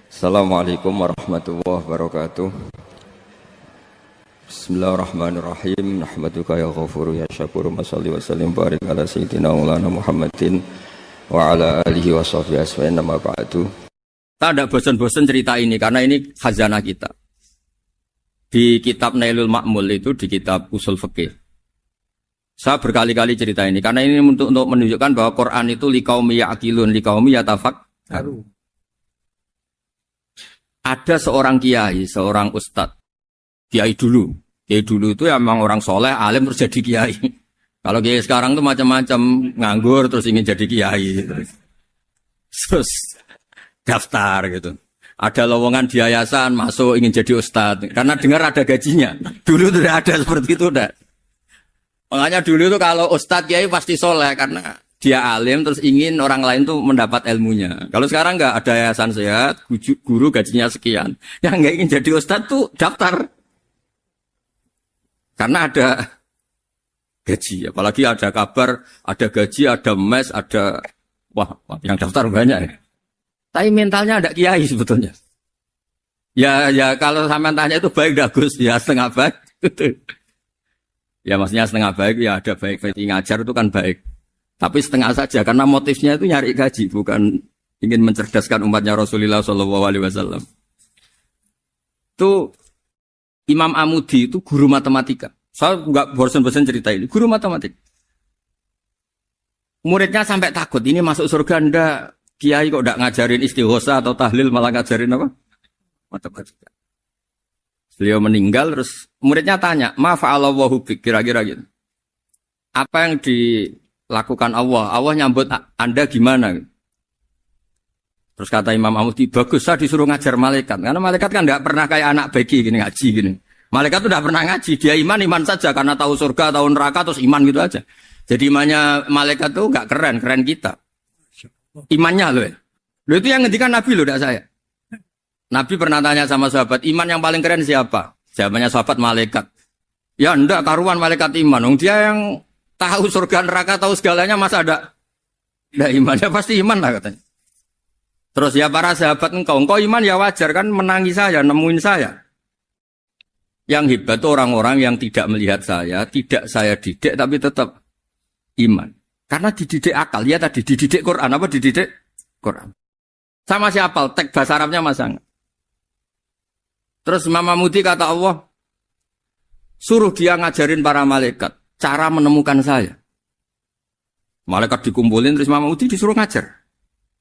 Assalamualaikum warahmatullahi wabarakatuh. Bismillahirrahmanirrahim. Nahmaduka ya ghafuru ya syakuru. Masalli wa sallim barik ala sayyidina maulana Muhammadin wa ala alihi wa sahbihi asma'in nama ba'du. Kita tidak bosan-bosan cerita ini karena ini khazanah kita. Di kitab Nailul Ma'mul itu, di kitab Usul Fiqih, saya berkali-kali cerita ini karena ini untuk menunjukkan bahwa Quran itu liqaumi ya'qilun, liqaumi yatafakkarun. Ada seorang kiai, seorang ustadz, kiai dulu itu emang orang soleh, alim terus jadi kiai. Kalau kiai sekarang tuh macam-macam, nganggur terus ingin jadi kiai, terus daftar gitu. Ada lowongan di yayasan, masuk ingin jadi ustadz, karena dengar ada gajinya. Dulu tidak ada seperti itu, dah. Makanya dulu itu kalau ustadz kiai pasti soleh karena dia alim terus ingin orang lain tuh mendapat ilmunya. Kalau sekarang enggak ada yayasan sehat, guru gajinya sekian. Yang enggak ingin jadi ustadz tuh daftar. Karena ada gaji, apalagi ada kabar, ada gaji, ada mes, ada wah yang daftar banyak ya. Tapi mentalnya ada kiai sebetulnya. Ya kalau sampean tanya itu baik bagus ya setengah baik. Ya maksudnya setengah baik ya ada baik ngajar itu kan baik. Tapi setengah saja karena motifnya itu nyari gaji, bukan ingin mencerdaskan umatnya Rasulullah SAW. Itu Imam Amudi itu guru matematika. Saya nggak bosan-bosan cerita ini. Guru matematika. Muridnya sampai takut ini masuk surga ndak. Kiai kok ndak ngajarin istighosa atau tahlil malah ngajarin apa? Matematika. Beliau meninggal terus muridnya tanya, "Ma fa'alallahu bik?" Kira-kira gitu. Apa yang dilakukan Allah? Allah nyambut Anda gimana? Terus kata Imam Amudi, bagus saya disuruh ngajar malaikat. Karena malaikat kan tidak pernah kayak anak beki gini ngaji gini. Malaikat itu tidak pernah ngaji. Dia iman saja karena tahu surga, tahu neraka, terus iman gitu aja. Jadi imannya malaikat itu nggak keren kita. Imannya loh ya. Loh itu yang ngendikan Nabi loh, tidak saya. Nabi pernah tanya sama sahabat, iman yang paling keren siapa? Jawabannya sahabat malaikat. Ya enggak, karuan malaikat iman. Dia yang tahu surga neraka, tahu segalanya, masa ada imannya pasti iman lah katanya. Terus ya para sahabat engkau iman ya wajar kan menangi saya, nemuin saya. Yang hebat itu orang-orang yang tidak melihat saya, tidak saya didik tapi tetap iman. Karena dididik akal, ya tadi dididik Quran, apa dididik Quran. Sama siapa? Teks bahasa Arabnya masang. Terus Imam Amudi kata Allah, suruh dia ngajarin para malaikat cara menemukan saya. Malaikat dikumpulin terus Imam Amudi disuruh ngajar.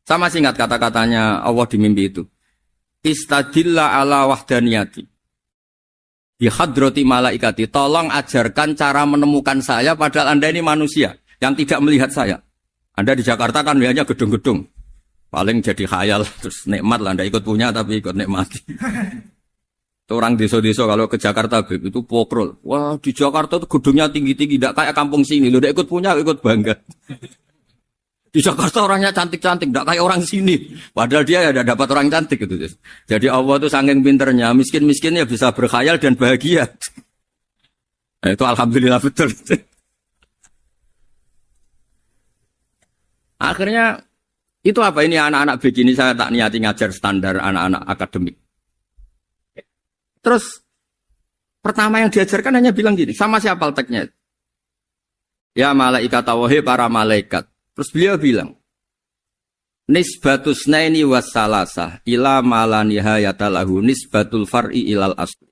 Sama singkat kata-katanya Allah di mimpi itu. Istadilla ala wahdaniyati. Di hadrati malaikati. Tolong ajarkan cara menemukan saya padahal Anda ini manusia yang tidak melihat saya. Anda di Jakarta kan hanya gedung-gedung. Paling jadi khayal terus nikmat lah. Anda ikut punya tapi ikut nikmati. Orang desa-desa kalau ke Jakarta itu pokrol. Wah di Jakarta itu gedungnya tinggi-tinggi, tidak kayak kampung sini. Lo udah ikut punya, ikut bangga. Di Jakarta orangnya cantik-cantik, tidak kayak orang sini. Padahal dia ya tidak dapat orang cantik gitu. Jadi Allah itu saking pinternya, miskin-miskinnya bisa berkhayal dan bahagia. Nah, itu alhamdulillah betul. Akhirnya itu apa ini anak-anak begini saya tak niati ngajar standar anak-anak akademik. Terus pertama yang diajarkan hanya bilang gini, sama siapa teksnya? Ya malaikat wahai para malaikat. Terus beliau bilang, nisbatus naini wassalasah ila malanihayatalahu nisbatul far'i ilal asli.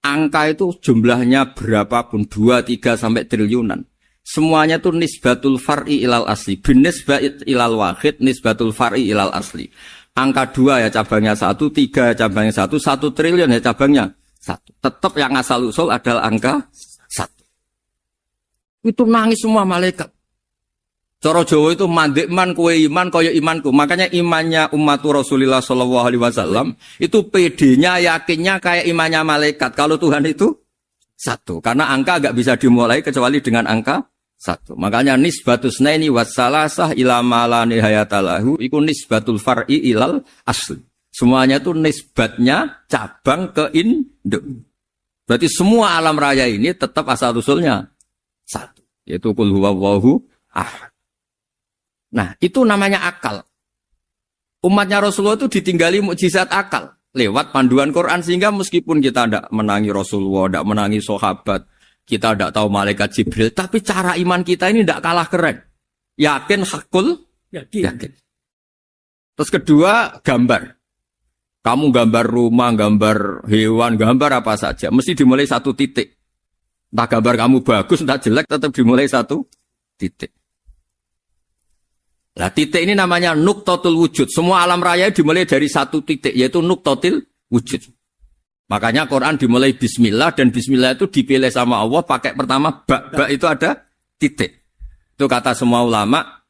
Angka itu jumlahnya berapapun 2, 3 sampai triliunan. Semuanya itu nisbatul far'i ilal asli. Binisbat ilal wahid nisbatul far'i ilal asli. Angka 2 ya cabangnya 1, 3 ya cabangnya 1, 1 triliun ya cabangnya 1. Tetap yang asal usul adalah angka 1. Itu nangis semua malaikat. Cara Jawa itu mandek man kue iman kaya imanku. Makanya imannya umat Rasulullah SAW itu PD-nya yakinnya kayak imannya malaikat. Kalau Tuhan itu 1. Karena angka agak bisa dimulai kecuali dengan angka 1. Makanya nisbatus naini wassalasah ila malanihayatalahu iku nisbatul far'i ilal asli. Semuanya itu nisbatnya cabang ke induk. Berarti semua alam raya ini tetap asal usulnya 1. Yaitu qul huwallahu ahad. Nah, itu namanya akal. Umatnya Rasulullah itu ditinggali mukjizat akal lewat panduan Quran sehingga meskipun kita tidak menangi Rasulullah, tidak menangi sahabat, kita tidak tahu malaikat Jibril, tapi cara iman kita ini tidak kalah keren. Yakin hakul, yakin. Terus kedua, gambar. Kamu gambar rumah, gambar hewan, gambar apa saja, mesti dimulai satu titik. Entah gambar kamu bagus, entah jelek, tetap dimulai satu titik. Nah, titik ini namanya nuqtatul wujud. Semua alam raya dimulai dari satu titik, yaitu nuqtatul wujud. Makanya Quran dimulai bismillah, dan bismillah itu dipilih sama Allah pakai pertama ba itu ada titik. Itu kata semua ulama,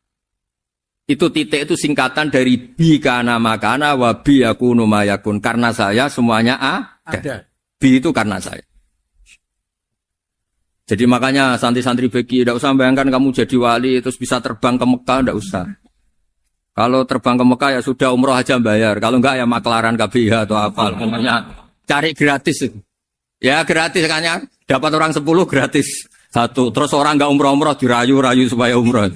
itu titik itu singkatan dari bi kana makana wa bi yakunu mayakun. Karena saya semuanya ada. Bi itu karena saya. Jadi makanya santri-santri beki, tidak usah bayangkan kamu jadi wali terus bisa terbang ke Mekah, tidak usah. Kalau terbang ke Mekah ya sudah umroh aja bayar. Kalau enggak ya maklaran KBH atau apa. Pokoknya cari gratis. Ya gratis kan ya. Dapat orang 10 gratis. Satu. Terus orang enggak umroh-umroh dirayu-rayu supaya umroh.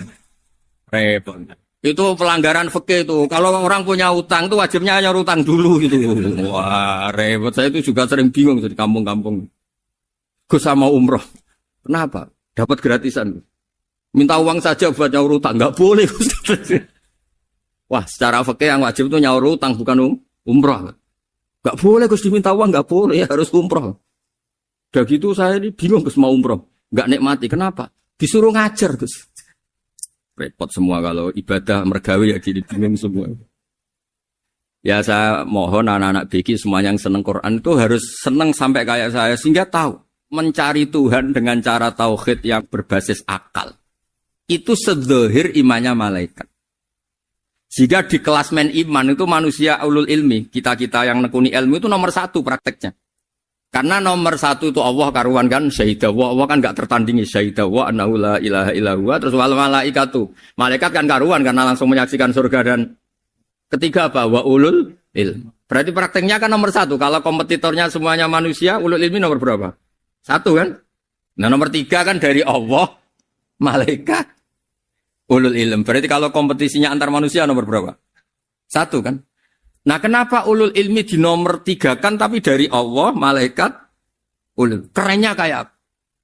Repot. Itu pelanggaran fikih itu. Kalau orang punya utang itu wajibnya hanya utang dulu gitu. Wah repot. Saya itu juga sering bingung di kampung-kampung. Gus sama umroh. Kenapa? Dapat gratisan. Minta uang saja buat nyaur utang. Enggak boleh. Wah, secara fikih yang wajib itu nyaur utang bukan umroh. Enggak boleh Gus diminta uang, enggak boleh, harus umroh. Udah gitu saya ini bingung Gus mau umroh. Enggak nikmati. Kenapa? Disuruh ngajar Gus. Repot semua kalau ibadah mergawe ya gini bingung semua. Ya saya mohon anak-anak BK semuanya yang seneng Quran itu harus seneng sampai kayak saya sehingga tahu. Mencari Tuhan dengan cara tauhid yang berbasis akal. Itu sedzahir imannya malaikat. Jika di klasmen iman itu manusia ulul ilmi, kita-kita yang nekuni ilmu itu nomor 1 prakteknya. Karena nomor 1 itu Allah karuan kan, syahidah wa, Allah kan gak tertandingi, syahidah wa annahu la ilaha illallah, terus wal malaikatu. Malaikat kan karuan karena langsung menyaksikan surga dan ketiga apa? Wa ulul ilmi. Berarti prakteknya kan nomor 1. Kalau kompetitornya semuanya manusia, ulul ilmi nomor berapa? 1 kan? Nah nomor 3 kan dari Allah, malaikat, ulul ilm. Berarti kalau kompetisinya antar manusia nomor berapa? 1 kan? Nah kenapa ulul ilmi di nomor 3 kan tapi dari Allah, malaikat, ulul. Kerennya kayak apa?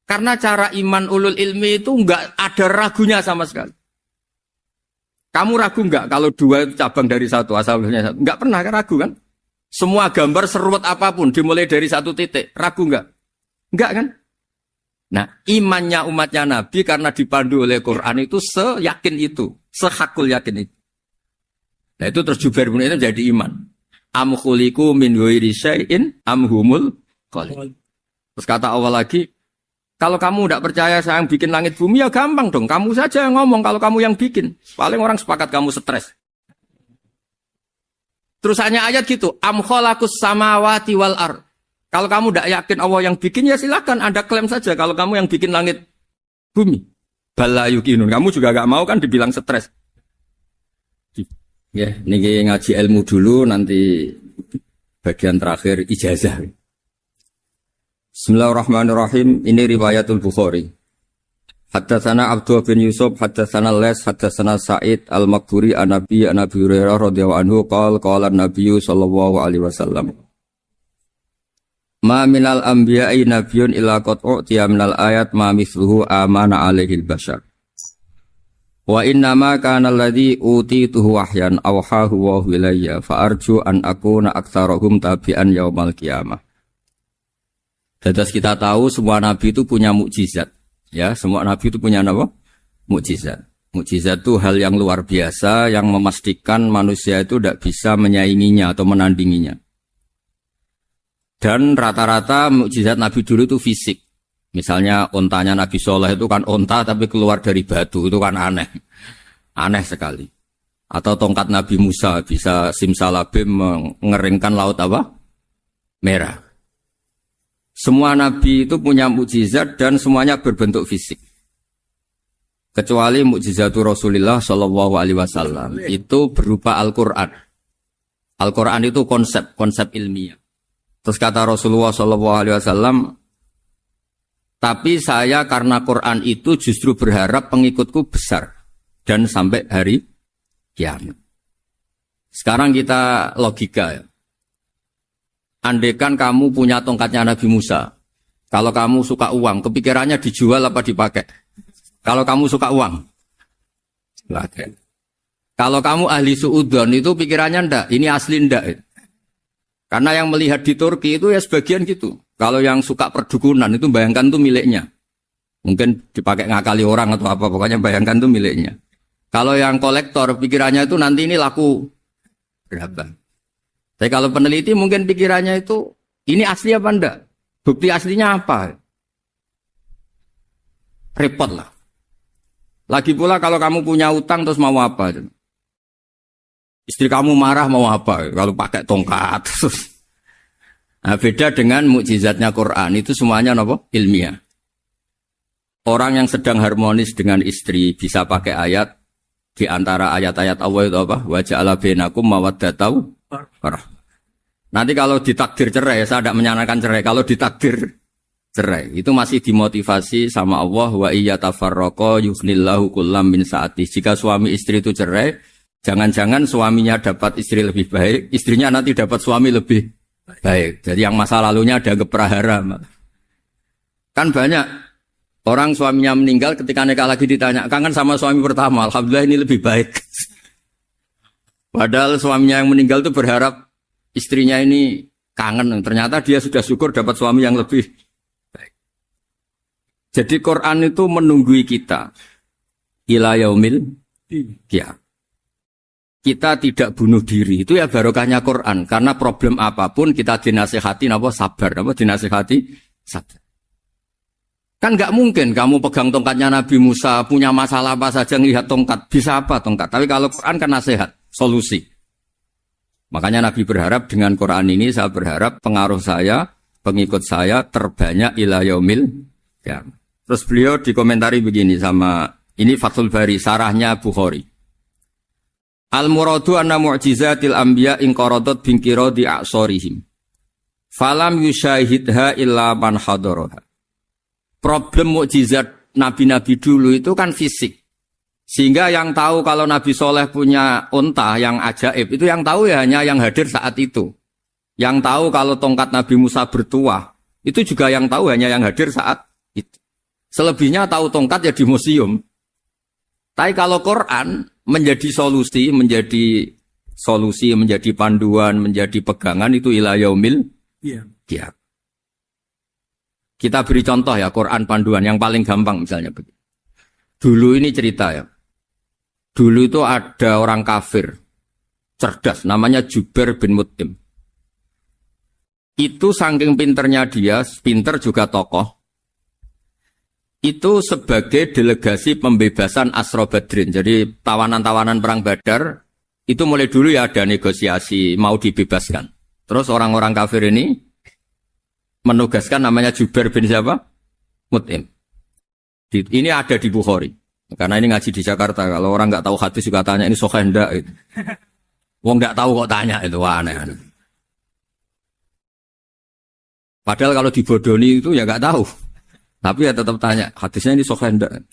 Karena cara iman ulul ilmi itu enggak ada ragunya sama sekali. Kamu ragu enggak kalau 2 itu cabang dari 1, asalnya 1? Enggak pernah ragu kan? Semua gambar seruat apapun dimulai dari 1 titik. Ragu enggak? Enggak kan? Nah, imannya umatnya Nabi karena dipandu oleh Quran itu seyakin itu, sehakul yakin itu. Nah, itu terus Jubair bin itu jadi iman. Am khuliqu min ghairi syai'in am humul khaliq. Terus kata Allah lagi, kalau kamu tidak percaya saya yang bikin langit bumi ya gampang dong, kamu saja yang ngomong kalau kamu yang bikin. Paling orang sepakat kamu stres. Terus hanya ayat gitu, am khalaqus samawati wal ardh. Kalau kamu tidak yakin Allah yang bikin, ya silakan Anda klaim saja kalau kamu yang bikin langit bumi. Bala yuqinun. Kamu juga gak mau kan dibilang stres. Ya, ini ngaji ilmu dulu, nanti bagian terakhir ijazah. Bismillahirrahmanirrahim. Ini riwayatul Bukhari. Haddatsana Abdullah bin Yusuf, haddatsana Les, haddatsana Sa'id al-Maqburi an-Nabi Hurairah radhiyallahu anhu qala an-Nabi sallallahu alaihi wasallam. Ma minal anbiya'i nabiyyun illa qad u'tiya minal ayat ma mithluhu amana alaihi al-bashar. Wa inna ma kana alladhi utituhu wahyan awhahu wa ilayya fa arju an akuna aktsarahum tabi'an yaumal qiyamah. Terus kita tahu semua nabi itu punya mukjizat. Ya, semua nabi itu punya apa? Mukjizat. Mukjizat itu hal yang luar biasa yang memastikan manusia itu tidak bisa menyainginya atau menandinginya. Dan rata-rata mukjizat Nabi dulu itu fisik. Misalnya ontanya Nabi Soleh itu kan onta tapi keluar dari batu, itu kan aneh. Aneh sekali. Atau tongkat Nabi Musa bisa simsalabim mengeringkan laut apa? Merah. Semua Nabi itu punya mukjizat dan semuanya berbentuk fisik. Kecuali mukjizatul Rasulullah Shallallahu Alaihi Wasallam itu berupa Al-Quran. Al-Quran itu konsep ilmiah. Terus kata Rasulullah SAW, tapi saya karena Quran itu justru berharap pengikutku besar dan sampai hari kiamat. Sekarang kita logika ya. Andekan kamu punya tongkatnya Nabi Musa. Kalau kamu suka uang, kepikirannya dijual apa dipakai? Kalau kamu suka uang, pakai. Kalau kamu ahli suudon itu pikirannya ndak, ini asli ndak. Karena yang melihat di Turki itu ya sebagian gitu. Kalau yang suka perdukunan itu bayangkan tuh miliknya. Mungkin dipakai ngakali orang atau apa, pokoknya bayangkan tuh miliknya. Kalau yang kolektor pikirannya itu nanti ini laku berapa. Tapi kalau peneliti mungkin pikirannya itu ini asli apa enggak? Bukti aslinya apa? Repot lah. Lagi pula kalau kamu punya utang terus mau apa? Istri kamu marah mau apa? Kalau pakai tongkat. Nah, beda dengan mukjizatnya Quran itu semuanya apa? Ilmiah. Orang yang sedang harmonis dengan istri bisa pakai ayat di antara ayat-ayat Allah itu apa? Wa ja'ala bainakum mawaddatan warahmah. Nanti kalau ditakdir cerai, saya tidak menyarankan cerai. Kalau ditakdir cerai, itu masih dimotivasi sama Allah. Wa iya tafarraqa yughnillahu kullam min sa'ati. Jika suami istri itu cerai, jangan-jangan suaminya dapat istri lebih baik, istrinya nanti dapat suami lebih baik. Jadi yang masa lalunya ada keprahara. Kan banyak orang suaminya meninggal ketika nikah lagi ditanya, kangen sama suami pertama, alhamdulillah ini lebih baik. Padahal suaminya yang meninggal itu berharap istrinya ini kangen, ternyata dia sudah syukur dapat suami yang lebih baik. Jadi Quran itu menunggui kita ila yaumil qiyamah. Kita tidak bunuh diri, itu ya barokahnya Quran. Karena problem apapun kita dinasihati sabar, dinasihati sabar. Kan nggak mungkin kamu pegang tongkatnya Nabi Musa, punya masalah apa saja ngelihat tongkat, bisa apa tongkat. Tapi kalau Quran kan nasihat, solusi. Makanya Nabi berharap dengan Quran ini, saya berharap pengaruh saya, pengikut saya terbanyak ila yaumil qiyamah. Terus beliau dikomentari begini sama, ini Fathul Bari, sarahnya Bukhari. Al-muradu anna mu'jizatil anbiya inqaradat binkiradi a'sorihim. Falam yushahidha illa man hadaraha. Problem mukjizat nabi-nabi dulu itu kan fisik. Sehingga yang tahu kalau Nabi Soleh punya unta yang ajaib, itu yang tahu ya hanya yang hadir saat itu. Yang tahu kalau tongkat Nabi Musa bertuah, itu juga yang tahu hanya yang hadir saat itu. Selebihnya tahu tongkat ya di museum. Tapi kalau Quran menjadi solusi, menjadi panduan, menjadi pegangan, itu ila yaumil qiyamah. Kita beri contoh ya, Quran panduan yang paling gampang misalnya begini. Dulu ini cerita ya. Dulu itu ada orang kafir, cerdas, namanya Jubair bin Mut'im. Itu saking pinternya dia, pinter juga tokoh. Itu sebagai delegasi pembebasan Asra Badrin. Jadi tawanan-tawanan perang Badar, itu mulai dulu ya ada negosiasi, mau dibebaskan. Terus orang-orang kafir ini menugaskan namanya Jubair bin siapa? Mut'im. Ini ada di Bukhari. Karena ini ngaji di Jakarta, kalau orang nggak tahu hadis juga tanya ini sahih ndak itu. Wong nggak tahu kok tanya itu aneh. Padahal kalau dibodoni itu ya nggak tahu. Tapi ya tetap tanya, hadisnya ini sahih ndak.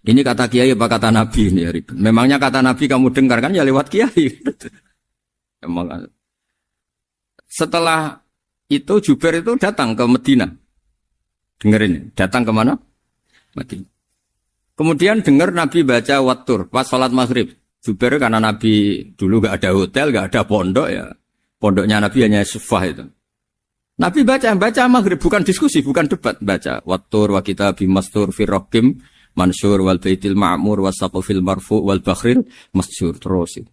Ini kata kiai apa kata nabi ini ya. Memangnya kata nabi kamu dengar kan ya lewat kiai. Emang. Setelah itu Jubair itu datang ke Medina. Dengerin, datang ke mana? Medina. Kemudian dengar Nabi baca Wattur pas sholat maghrib. Jubair karena Nabi dulu gak ada hotel, gak ada pondok ya. Pondoknya Nabi hanya sufah itu. Nabi baca maghrib, bukan diskusi, bukan debat. Baca Wattur wa kitabi mastur firrokim mansur wal baitil ma'mur wasaqufil marfu wal bakhril masjur. Terus itu.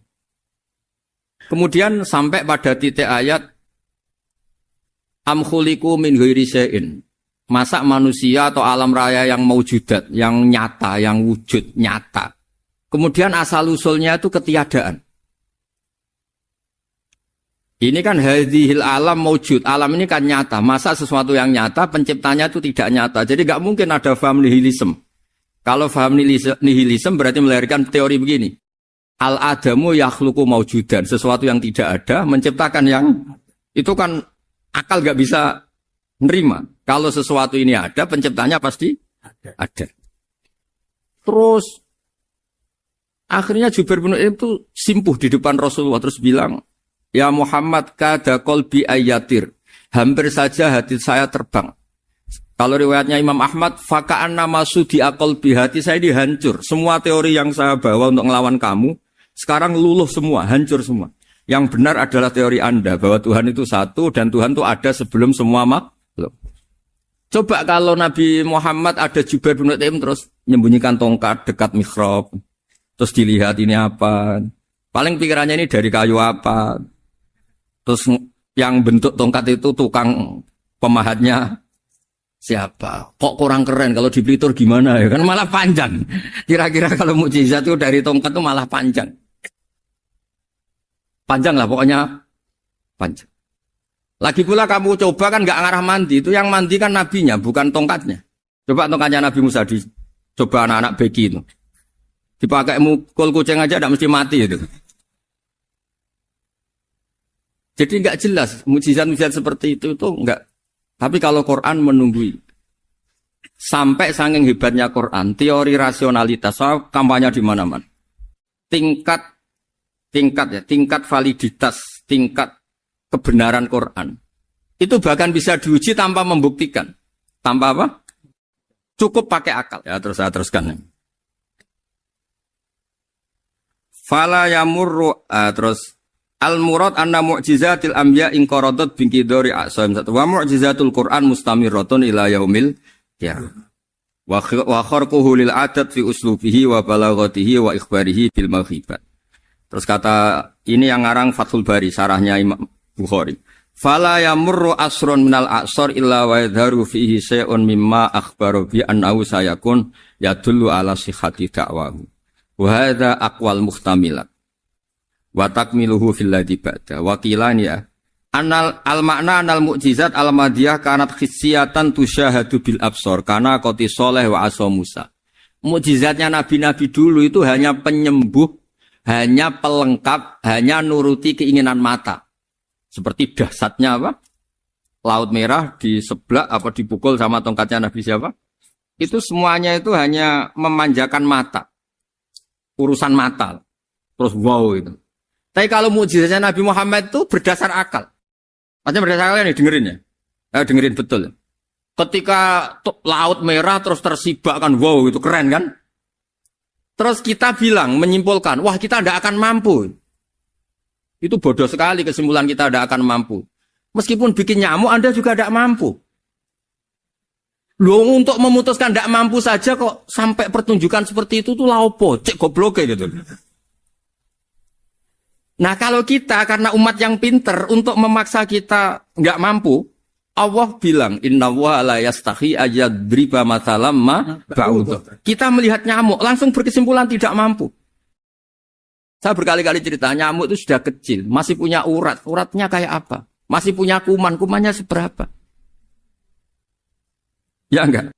Kemudian sampai pada titik ayat am khuliqu min ghairi syai'in. Masa manusia atau alam raya yang maujudat, yang nyata, yang wujud nyata. Kemudian asal-usulnya itu ketiadaan. Ini kan hadhil alam maujud, alam ini kan nyata. Masa sesuatu yang nyata, penciptanya itu tidak nyata. Jadi gak mungkin ada faham nihilisme. Kalau faham nihilisme berarti melahirkan teori begini. Al-adamu yakhluqu maujudan, sesuatu yang tidak ada, menciptakan yang... Itu kan akal gak bisa nerima. Kalau sesuatu ini ada, penciptanya pasti ada. Terus Akhirnya Jubair bin Mut'im itu simpuh di depan Rasulullah terus bilang, "Ya Muhammad, kada qalbi ayatir." Hampir saja hati saya terbang. Kalau riwayatnya Imam Ahmad, faka'an nama sudi qalbi, hati saya dihancur. Semua teori yang saya bawa untuk ngelawan kamu sekarang luluh semua, hancur semua. Yang benar adalah teori Anda bahwa Tuhan itu satu dan Tuhan itu ada sebelum semua makhluk. Coba kalau Nabi Muhammad ada Jubair bin Mut'im terus menyembunyikan tongkat dekat mihrab. Terus dilihat ini apa. Paling pikirannya ini dari kayu apa. Terus yang bentuk tongkat itu tukang pemahatnya siapa. Kok kurang keren kalau di Blitur gimana ya. Kan malah panjang. Kira-kira kalau mukjizat itu dari tongkat itu malah panjang. Panjang lah pokoknya. Panjang. Lagi pula kamu coba kan gak ngarah mandi. Itu yang mandi kan nabinya bukan tongkatnya. Coba tongkatnya Nabi Musa coba anak-anak beki itu. Dipakai mukul kucing aja tidak mesti mati itu. Jadi enggak jelas mukjizat-mukjizat seperti itu enggak. Tapi kalau Quran menunggui sampai saking hebatnya Quran, teori rasionalitas soal kampanye di mana-mana. Tingkat validitas, tingkat kebenaran Quran. Itu bahkan bisa diuji tanpa membuktikan. Tanpa apa? Cukup pakai akal. Ya, terus saya teruskan. Fala yamurru terus al-murad anna mu'jizatil anbiya in qaradat bi qidari a'sam wa mu'jizatul Qur'an mustamirratun ila yaumil qiyamah. Wa kharquhu lil adat fi uslubihi wa balaghatihi wa ikhbarihi bil mawhibat. Terus kata ini yang ngarang Fathul Bari sarahnya Imam Bukhari. Fala yamurru asrun minal a'sar illa wa yadharu fihi syai'un mimma akhbaru bi annahu sayakun yadullu ala sihhati da'wahu. Wa hadza aqwal muhtamilat wa takmiluhu fil ladzi ba'da wa qilani ya anal al makna anal mukjizat al madiyah kanat khissiyatan tusyahadu bil absar kana qati sholeh wa asa Musa. Mukjizatnya nabi-nabi dulu itu hanya penyembuh, hanya pelengkap, hanya nuruti keinginan mata. Seperti dahsyatnya apa? Laut Merah di sebelah apa dipukul sama tongkatnya Nabi siapa? Itu semuanya itu hanya memanjakan mata. Urusan mata. Terus wow itu. Tapi kalau mukjizatnya Nabi Muhammad itu berdasar akal. Maksudnya berdasar akal nih dengerin ya. Dengerin betul. Ketika Laut Merah terus tersibak kan wow itu keren kan. Terus kita bilang menyimpulkan wah kita tidak akan mampu. Itu bodoh sekali kesimpulan kita tidak akan mampu. Meskipun bikin nyamuk Anda juga tidak mampu. Loh untuk memutuskan tidak mampu saja kok sampai pertunjukan seperti itu tuh laopo, cek goblok gitu. Nah kalau kita karena umat yang pinter untuk memaksa kita nggak mampu, Allah bilang Inna wa la yastahi ayadriba mathalam ma ba'ud. Kita melihat nyamuk langsung berkesimpulan tidak mampu. Saya berkali-kali cerita nyamuk itu sudah kecil, masih punya urat, uratnya kayak apa? Masih punya kuman, kumannya seberapa? Ya enggak.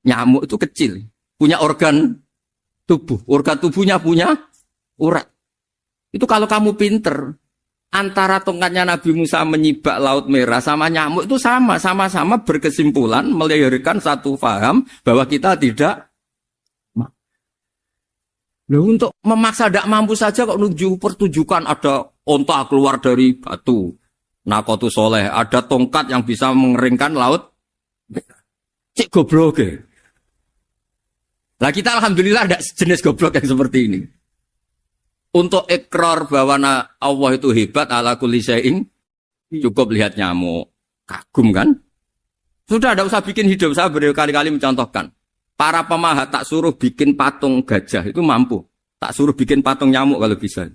Nyamuk itu kecil. Punya organ tubuh. Organ tubuhnya punya urat. Itu kalau kamu pinter. Antara tongkatnya Nabi Musa menyibak Laut Merah sama nyamuk itu sama. Sama-sama berkesimpulan melahirkan satu faham bahwa kita tidak. Loh, untuk memaksa tidak mampu saja kok menuju pertunjukan ada onta keluar dari batu. Nakotu soleh. Ada tongkat yang bisa mengeringkan Laut cik goblok ya. Nah kita alhamdulillah ada jenis goblok yang seperti ini. Untuk ikrar bahwa Allah itu hebat ala kulli syai'in, cukup lihat nyamuk. Kagum kan? Sudah tidak usah bikin hidup. Saya berkali-kali mencontohkan. Para pemahat tak suruh bikin patung gajah itu mampu. Tak suruh bikin patung nyamuk kalau bisa.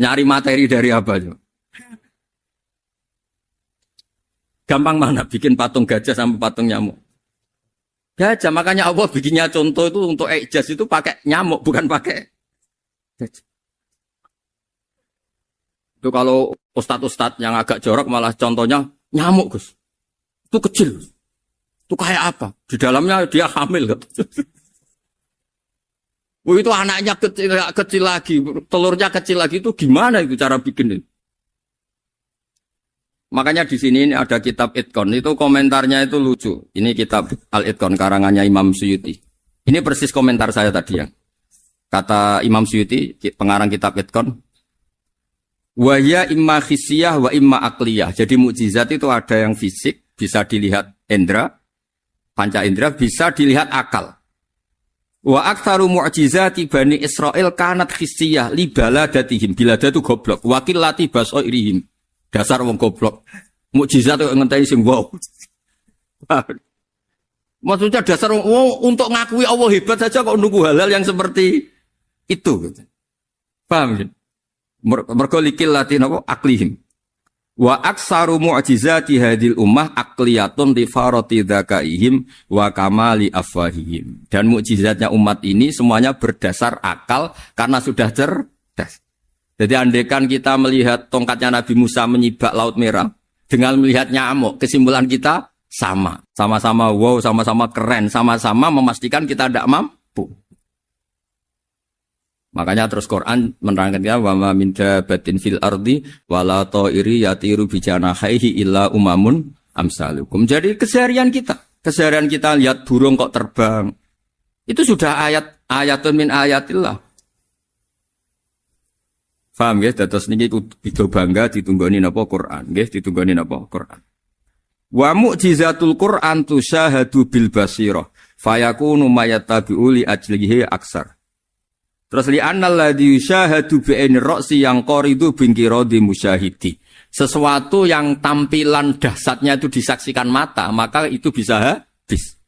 Nyari materi dari apa itu? Gampang mana bikin patung gajah sama patung nyamuk? Gajah, makanya Allah bikinnya contoh itu untuk ijaz itu pakai nyamuk, bukan pakai gajah. Itu kalau ustadz-ustadz yang agak jorok malah contohnya nyamuk, Gus. Itu kecil. Itu kayak apa? Di dalamnya dia hamil. Itu anaknya kecil lagi, telurnya kecil lagi, itu gimana itu cara bikin itu? Makanya di sini ada kitab Itqan, itu komentarnya itu lucu. Ini kitab Al-Itqan karangannya Imam Suyuti. Ini persis komentar saya tadi yang. Kata Imam Suyuti, pengarang kitab Itqan, wa ya imma khissiyah wa imma akliyah. Jadi mukjizat itu ada yang fisik, bisa dilihat indra, panca indra, bisa dilihat akal. Wa aktsaru mu'jizati Bani Israil kanat khissiyah li baladatihim. Bilada itu goblok. Wa qillati basairihim. Dasar wong goblok. Mukjizat kok ngenteni sing wow. Maksudnya dasar untuk ngakui Allah hebat saja kok nunggu hal-hal yang seperti itu. Paham ya? Mergo likil latin apa aklihim. Wa aksaru mu'jizati hadil ummah akliyatun li farati dzakaihim wa kamali afwahihim. Dan mukjizatnya umat ini semuanya berdasar akal karena sudah cerdas. Jadi andaikan kita melihat tongkatnya Nabi Musa menyibak Laut Merah dengan melihat nyamuk, kesimpulan kita sama. Sama-sama wow, sama-sama keren, sama-sama memastikan kita tidak mampu. Makanya terus Quran menerangkan ya wa ma min dabatin fil ardi wala ta'iri yatiru bi janahihi illa umamun amsalukum. Jadi keseharian kita lihat burung kok terbang. Itu sudah ayatun min ayatillah. Paham ya? Dados niki itu bangga ditunggoni napa Quran, nggih ditunggoni napa Quran. Wa mu'jizatul Quran tusyahadu bil basirah fayakunu mayatabi'u li ajlihi aksar. Terus li annal ladzi yusyahadu bi ainir ra'si yang qaridu bingkiradi musyahidi. Sesuatu yang tampilan dahsyatnya itu disaksikan mata, maka itu bisa habis.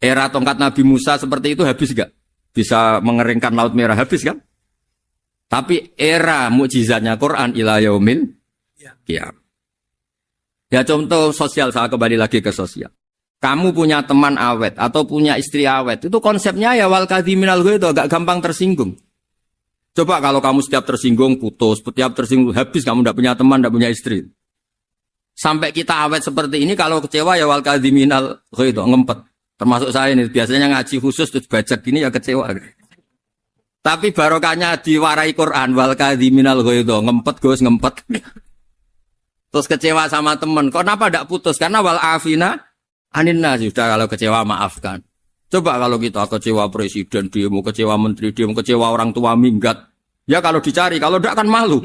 Era tongkat Nabi Musa seperti itu habis enggak? Bisa mengeringkan Laut Merah habis kan? Tapi era mukjizatnya Quran ila yaumil qiyamah. Ya contoh sosial, saya kembali lagi ke sosial. Kamu punya teman awet atau punya istri awet, itu konsepnya ya wal kadhiminal ghaidh, agak gampang tersinggung. Coba kalau kamu setiap tersinggung putus, setiap tersinggung habis, kamu tidak punya teman, tidak punya istri. Sampai kita awet seperti ini, kalau kecewa ya wal kadhiminal ghaidh, ngempet. Termasuk saya ini, biasanya ngaji khusus terus baca gini ya kecewa. Tapi barokahnya diwarai Quran wal kadhiminal ghaidh, ngempet Gus, ngempet. Terus kecewa sama teman, kenapa tidak putus? Karena wal afina aninna, sudah kalau kecewa maafkan. Coba kalau kita kecewa presiden, dia mau kecewa menteri, dia mau kecewa orang tua minggat. Ya kalau dicari, kalau tidak kan malu.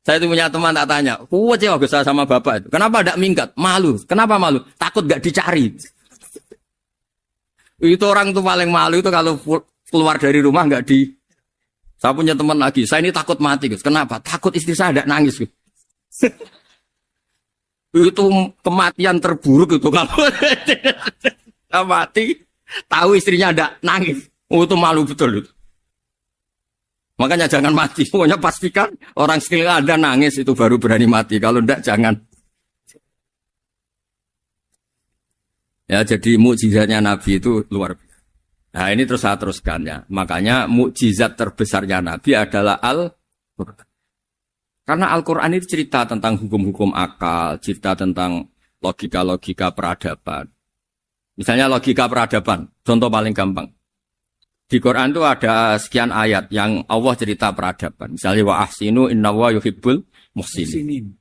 Saya itu punya teman tak tanya, kecewa gak sama bapak itu. Kenapa tidak minggat? Malu. Kenapa malu? Takut gak dicari. Itu orang tuh paling malu itu kalau keluar dari rumah gak di. Saya punya teman lagi, saya ini takut mati. Gus. Kenapa? Takut istri saya tidak nangis. Gus. Itu kematian terburuk itu kalau mati tahu istrinya ada nangis, itu malu betul itu. Makanya jangan mati, pokoknya pastikan orang sekeliling ada nangis itu baru berani mati, kalau enggak jangan. Ya jadi mukjizatnya Nabi itu luar biasa. Nah ini terus saya teruskan ya, makanya mukjizat terbesarnya Nabi adalah Al-Quran. Karena Al-Quran itu cerita tentang hukum-hukum akal, cerita tentang logika-logika peradaban. Misalnya logika peradaban, contoh paling gampang. Di Quran itu ada sekian ayat yang Allah cerita peradaban. Misalnya wa ahsinu innallaha yuhibbul muhsinin.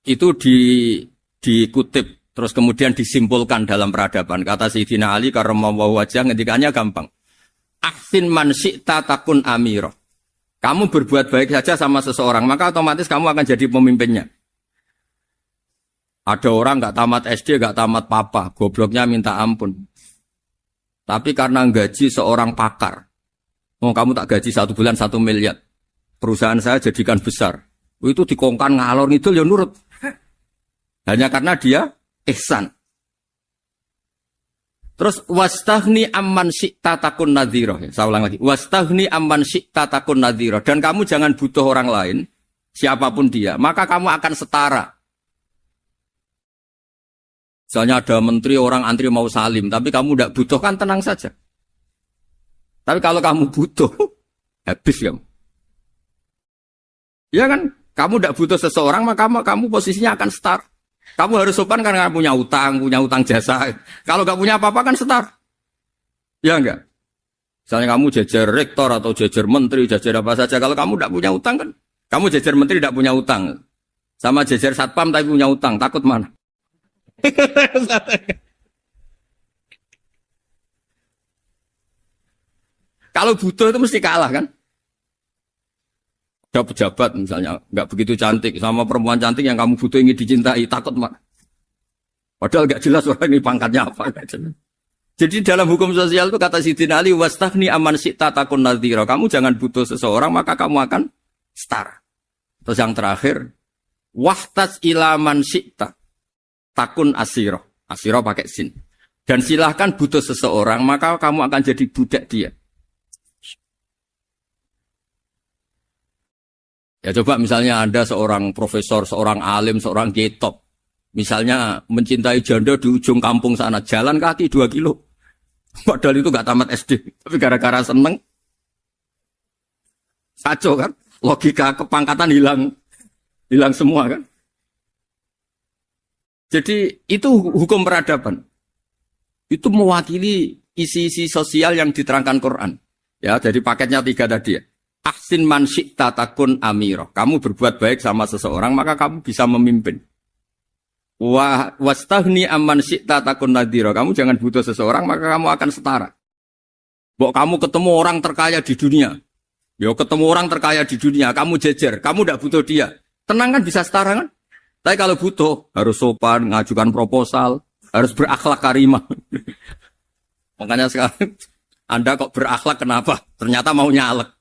Itu dikutip, terus kemudian disimpulkan dalam peradaban. Kata Sayyidina Ali karramallahu wajhah ngendikannya gampang. Ahsin man syi'ta takun amirah. Kamu berbuat baik saja sama seseorang, maka otomatis kamu akan jadi pemimpinnya. Ada orang nggak tamat SD, nggak tamat papa, gobloknya minta ampun. Tapi karena gaji seorang pakar, kamu tak gaji 1 bulan 1 miliar, perusahaan saya jadikan besar. Itu dikongkan ngalor ngidul ya nurut. Hanya karena dia ihsan. Terus wastaghni amman syi'ta takun nadhira. Saya ulang lagi. Wastaghni amman syi'ta takun nadhira. Dan kamu jangan butuh orang lain, siapapun dia, maka kamu akan setara. Misalnya ada menteri orang antri mau salim, tapi kamu tidak butuh, kan tenang saja. Tapi kalau kamu butuh, habis kamu. Ya kan? Kamu tidak butuh seseorang, maka kamu posisinya akan setara. Kamu harus sopan karena punya utang jasa. Kalau nggak punya apa-apa kan setar. Ya enggak? Misalnya kamu jajar rektor atau jajar menteri, jajar apa saja. Kalau kamu tidak punya utang kan, kamu jajar menteri tidak punya utang. Sama jajar satpam tapi punya utang, takut mana? Kalau butuh itu mesti kalah kan? Ada pejabat misalnya nggak begitu cantik sama perempuan cantik yang kamu butuh ingin dicintai, takut mak. Padahal nggak jelas orang ini pangkatnya apa. Jadi dalam hukum sosial itu kata Sidin Ali, wastaghni aman syi'ta takun nadhira. Kamu jangan butuh seseorang maka kamu akan setara. Terus yang terakhir, wahtas ilaman syi'ta takun asiro. Asiro pakai sin. Dan silahkan butuh seseorang maka kamu akan jadi budak dia. Ya coba misalnya Anda seorang profesor, seorang alim, seorang getop. Misalnya mencintai janda di ujung kampung sana, jalan kaki 2 kilo. Padahal itu gak tamat SD. Tapi gara-gara seneng, kacau kan? Logika kepangkatan hilang semua kan? Jadi itu hukum peradaban. Itu mewakili isi-isi sosial yang diterangkan Quran. Ya, dari paketnya 3 tadi ya. Ahsin man syi'ta takun amirah. Kamu berbuat baik sama seseorang, maka kamu bisa memimpin. Wastaghni amman syi'ta takun nadhira. Kamu jangan butuh seseorang, maka kamu akan setara. Bok kamu ketemu orang terkaya di dunia. Yo ketemu orang terkaya di dunia, kamu jejer, kamu tidak butuh dia. Tenang kan bisa setara kan? Tapi kalau butuh, harus sopan, ngajukan proposal, harus berakhlak karimah. Makanya sekarang, Anda kok berakhlak kenapa? Ternyata mau nyalek.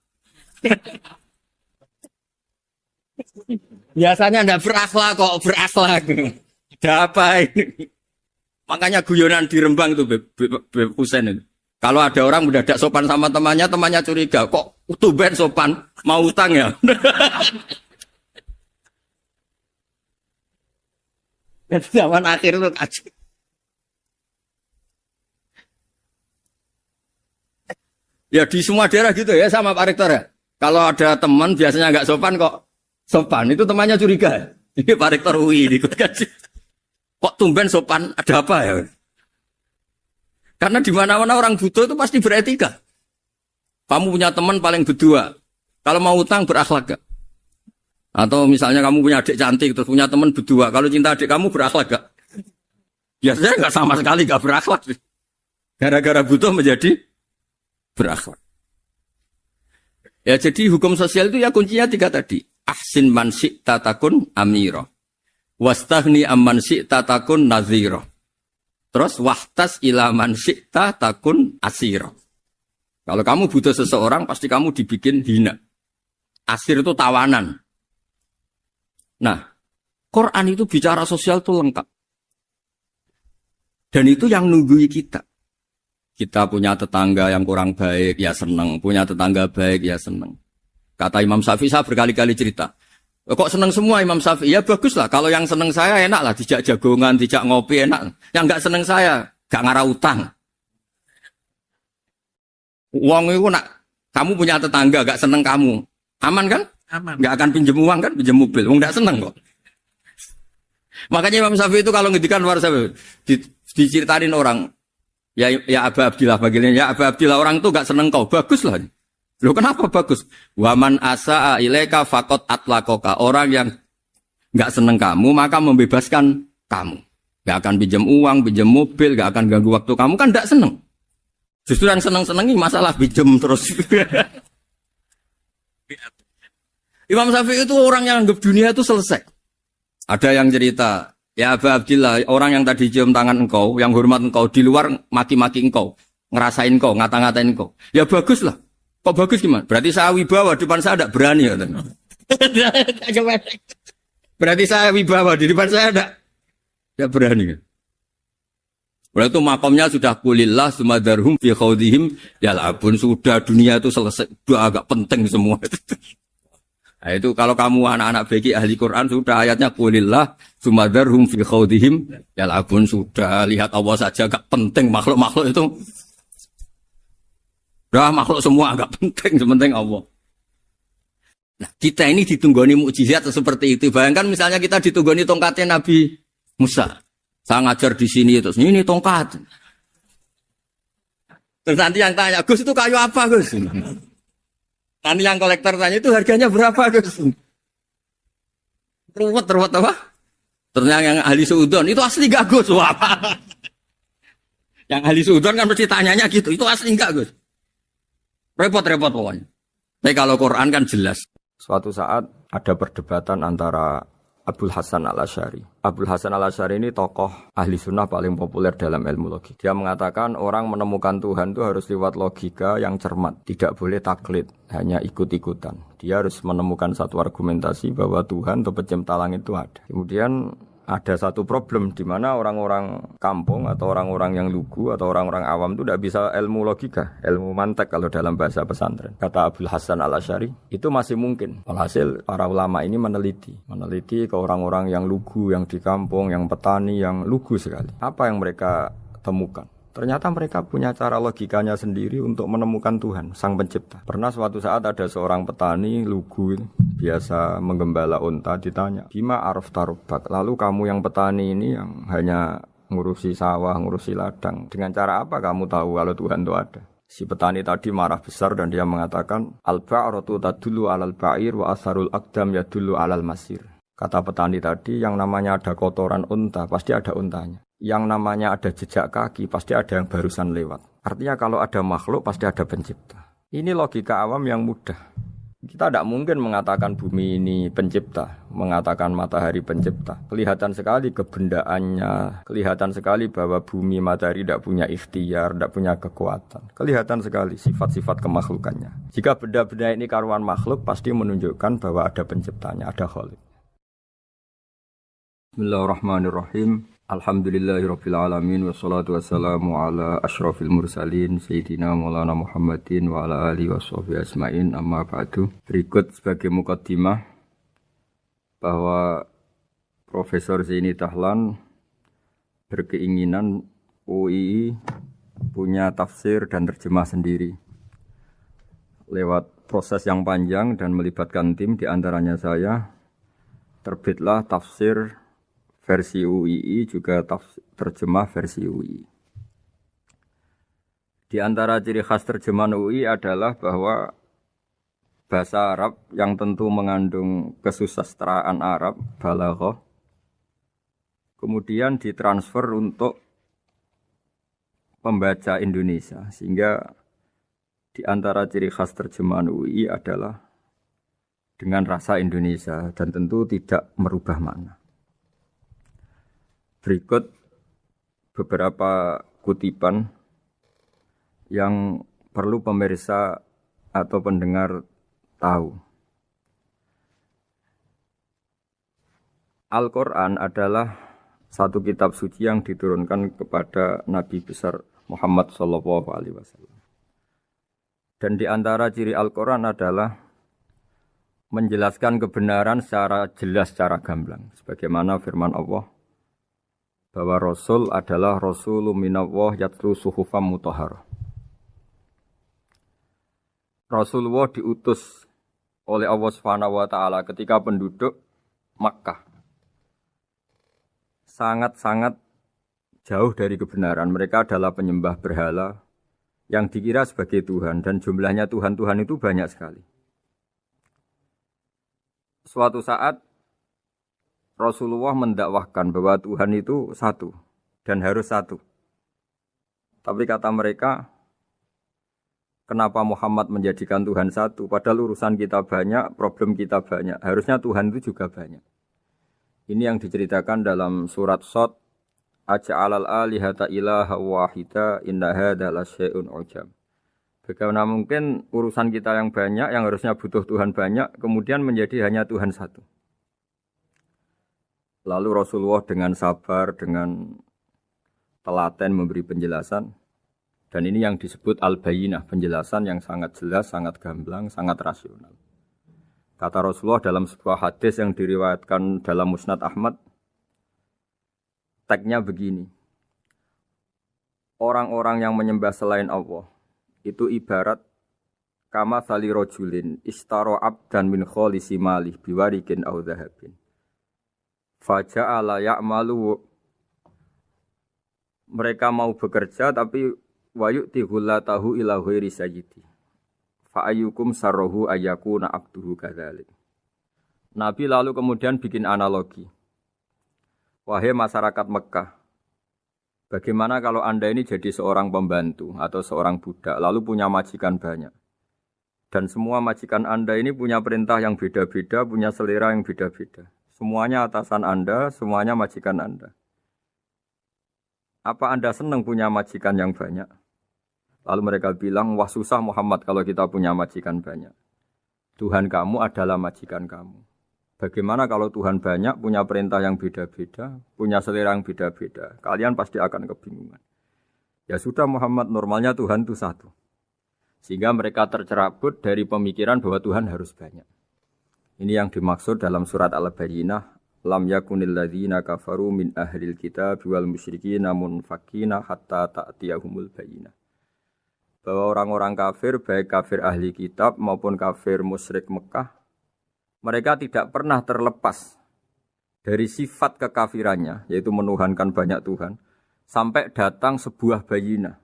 Biasanya enggak berakhlak kok berakhlak. Ada apa ini? Makanya guyonan di Rembang itu Beb Husein itu. Kalau ada orang mendadak sopan sama temannya, temannya curiga, kok tumben sopan, mau utang ya? Zaman akhir itu kacau. Ya di semua daerah gitu ya sama Pak Rektor ya. Kalau ada teman biasanya nggak sopan kok sopan, itu temannya curiga. Ini Pak Rektor UI ini kok tumben sopan, ada apa ya? Karena di mana-mana orang butuh itu pasti beretika. Kamu punya teman paling berdua, kalau mau utang berakhlak gak? Atau misalnya kamu punya adik cantik terus punya teman berdua, kalau cinta adik kamu berakhlak gak? Biasanya nggak sama sekali nggak berakhlak. Gara-gara butuh menjadi berakhlak. Ya jadi hukum sosial itu ya kuncinya 3 tadi. Ahsin man syi'ta takun amira. Wastaghni amman syi'ta takun nadhira. Terus wahtas ila man syi'ta takun asira. Kalau kamu butuh seseorang pasti kamu dibikin hina. Asir itu tawanan. Nah, Quran itu bicara sosial itu lengkap. Dan itu yang nunggui kita. Kita punya tetangga yang kurang baik, ya seneng. Punya tetangga baik, ya seneng. Kata Imam Syafi'i, saya berkali-kali cerita. Kok seneng semua Imam Syafi'i? Ya bagus lah. Kalau yang seneng saya enak lah. Dijak jagongan, dijak ngopi enak. Yang gak seneng saya, gak ngarah utang. Uang itu nak, kamu punya tetangga gak seneng kamu. Aman kan? Aman. Gak akan pinjem uang kan? Pinjem mobil. Uang gak seneng kok. Makanya Imam Syafi'i itu kalau ngedikan luar Syafi'i, diceritain orang. Ya Aba Abdillah bagiannya, ya Aba Abdillah orang itu gak seneng kau, bagus lah. Loh kenapa bagus? Waman asa'a ilaika faqad atlaqaka. Orang yang gak seneng kamu maka membebaskan kamu. Gak akan pinjam uang, pinjam mobil, gak akan ganggu waktu kamu kan gak seneng. Justru yang seneng-senengi masalah pinjam terus. Imam Syafi'i itu orang yang anggap dunia itu selesai. Ada yang cerita, ya Aba Abdillah, orang yang tadi cium tangan engkau, yang hormat engkau, di luar maki-maki engkau, ngerasain engkau, ngata-ngatain engkau. Ya bagus lah. Kok bagus gimana? Berarti saya wibawa, depan saya tidak berani. Ya, berarti saya wibawa, di depan saya tidak berani. Berarti itu makomnya sudah kulillah, sumadarhum fi khawdihim, yal'abun, sudah dunia itu selesai, sudah agak penting semua. Nah, itu kalau kamu anak-anak beki ahli Quran sudah ayatnya kulillah sumadarhum fi khawdihim yal'abun, sudah lihat Allah saja agak penting, makhluk-makhluk itu dah makhluk semua agak penting, sepenting Allah. Nah, kita ini ditunggoni mukjizat seperti itu. Bayangkan misalnya kita ditunggoni tongkatnya Nabi Musa. Saya ngajar di sini terus ini tongkat. Terus nanti yang tanya, Gus itu kayu apa Gus? Nanti yang kolektor tanya itu harganya berapa Gus? Ruwet apa? Ternyata yang ahli suudon itu asli gak Gus? Wah. Yang ahli suudon kan mesti tanyanya gitu, itu asli gak Gus? Repot-repot pokoknya. Tapi kalau Quran kan jelas. Suatu saat ada perdebatan antara Abul Hasan al-Asy'ari. Abul Hasan al-Asy'ari ini tokoh ahli sunnah paling populer dalam ilmu logik. Dia mengatakan orang menemukan Tuhan itu harus lewat logika yang cermat. Tidak boleh taklid, hanya ikut-ikutan. Dia harus menemukan satu argumentasi bahwa Tuhan atau pencipta langit itu ada. Kemudian ada satu problem di mana orang-orang kampung atau orang-orang yang lugu atau orang-orang awam itu tidak bisa ilmu logika, ilmu mantek kalau dalam bahasa pesantren. Kata Abul Hasan al-Asy'ari, itu masih mungkin. Alhasil para ulama ini meneliti ke orang-orang yang lugu, yang di kampung, yang petani, yang lugu sekali. Apa yang mereka temukan? Ternyata mereka punya cara logikanya sendiri untuk menemukan Tuhan, Sang Pencipta. Pernah suatu saat ada seorang petani lugu, biasa menggembala unta, ditanya, Bima araf tarubak, lalu kamu yang petani ini yang hanya ngurusi sawah, ngurusi ladang, dengan cara apa kamu tahu kalau Tuhan itu ada? Si petani tadi marah besar dan dia mengatakan, Al-ba'ratu tadullu alal ba'ir wa asarul aqdam yadullu alal masir. Kata petani tadi, yang namanya ada kotoran unta, pasti ada untanya. Yang namanya ada jejak kaki, pasti ada yang barusan lewat. Artinya kalau ada makhluk, pasti ada pencipta. Ini logika awam yang mudah. Kita tidak mungkin mengatakan bumi ini pencipta, mengatakan matahari pencipta. Kelihatan sekali kebendaannya, kelihatan sekali bahwa bumi matahari tidak punya ikhtiar, tidak punya kekuatan. Kelihatan sekali sifat-sifat kemakhlukannya. Jika benda-benda ini karuan makhluk, pasti menunjukkan bahwa ada penciptanya, ada khalik. Bismillahirrahmanirrahim. Alhamdulillahirabbil alamin wassalatu wassalamu ala asyrafil mursalin sayyidina Maulana Muhammadin wa ala alihi washabihi ajmain amma ba'du. Berikut sebagai mukaddimah bahwa Profesor Zaini Dahlan berkeinginan UII punya tafsir dan terjemah sendiri. Lewat proses yang panjang dan melibatkan tim, di antaranya saya, terbitlah tafsir versi UII, juga terjemah versi UII. Di antara ciri khas terjemahan UII adalah bahwa bahasa Arab yang tentu mengandung kesusastraan Arab, balaghah, kemudian ditransfer untuk pembaca Indonesia. Sehingga di antara ciri khas terjemahan UII adalah dengan rasa Indonesia dan tentu tidak merubah makna. Berikut beberapa kutipan yang perlu pemirsa atau pendengar tahu. Al-Quran adalah satu kitab suci yang diturunkan kepada Nabi besar Muhammad SAW. Dan di antara ciri Al-Quran adalah menjelaskan kebenaran secara jelas, secara gamblang. Sebagaimana firman Allah, bahwa Rasul adalah Rasulun minallah yatlu suhufam mutahharah. Rasulullah diutus oleh Allah Subhanahu wa taala ketika penduduk Makkah sangat-sangat jauh dari kebenaran. Mereka adalah penyembah berhala yang dikira sebagai Tuhan, dan jumlahnya Tuhan-Tuhan itu banyak sekali. Suatu saat Rasulullah mendakwahkan bahwa Tuhan itu satu dan harus satu. Tapi kata mereka, kenapa Muhammad menjadikan Tuhan satu? Padahal urusan kita banyak, problem kita banyak. Harusnya Tuhan itu juga banyak. Ini yang diceritakan dalam surat Shad, Aja'alal alihata ilaha wahida inna hadza lasyai'un ujab. Bagaimana mungkin urusan kita yang banyak, yang harusnya butuh Tuhan banyak, kemudian menjadi hanya Tuhan satu. Lalu Rasulullah dengan sabar, dengan telaten memberi penjelasan. Dan ini yang disebut al-bayyinah, penjelasan yang sangat jelas, sangat gamblang, sangat rasional. Kata Rasulullah dalam sebuah hadis yang diriwayatkan dalam Musnad Ahmad, tagnya begini, orang-orang yang menyembah selain Allah, itu ibarat kama thali rojulin istaro abdan min kholisi malih biwarikin au dhahabin. Faja'ala ya'malu, mereka mau bekerja tapi wayu'ti hullatahu ila ghairi sayyidi. Fa'ayyukum sarrohu ayyakuna abduhu kadzalik. Nabi lalu kemudian bikin analogi. Wahai masyarakat Mekah, bagaimana kalau Anda ini jadi seorang pembantu atau seorang budak lalu punya majikan banyak. Dan semua majikan Anda ini punya perintah yang beda-beda, punya selera yang beda-beda. Semuanya atasan Anda, semuanya majikan Anda. Apa Anda senang punya majikan yang banyak? Lalu mereka bilang, wah susah Muhammad kalau kita punya majikan banyak. Tuhan kamu adalah majikan kamu. Bagaimana kalau Tuhan banyak, punya perintah yang beda-beda, punya selera yang beda-beda? Kalian pasti akan kebingungan. Ya sudah Muhammad, normalnya Tuhan itu satu. Sehingga mereka tercerabut dari pemikiran bahwa Tuhan harus banyak. Ini yang dimaksud dalam surat Al-Bayyinah. Lam yakunil ladzina kafaru min ahlil kitab wal musyrikin munfakina hatta ta'tiyahumul bayyinah. Bahwa orang-orang kafir, baik kafir ahli kitab maupun kafir musyrik Mekah, mereka tidak pernah terlepas dari sifat kekafirannya, yaitu menuhankan banyak Tuhan, sampai datang sebuah bayyinah.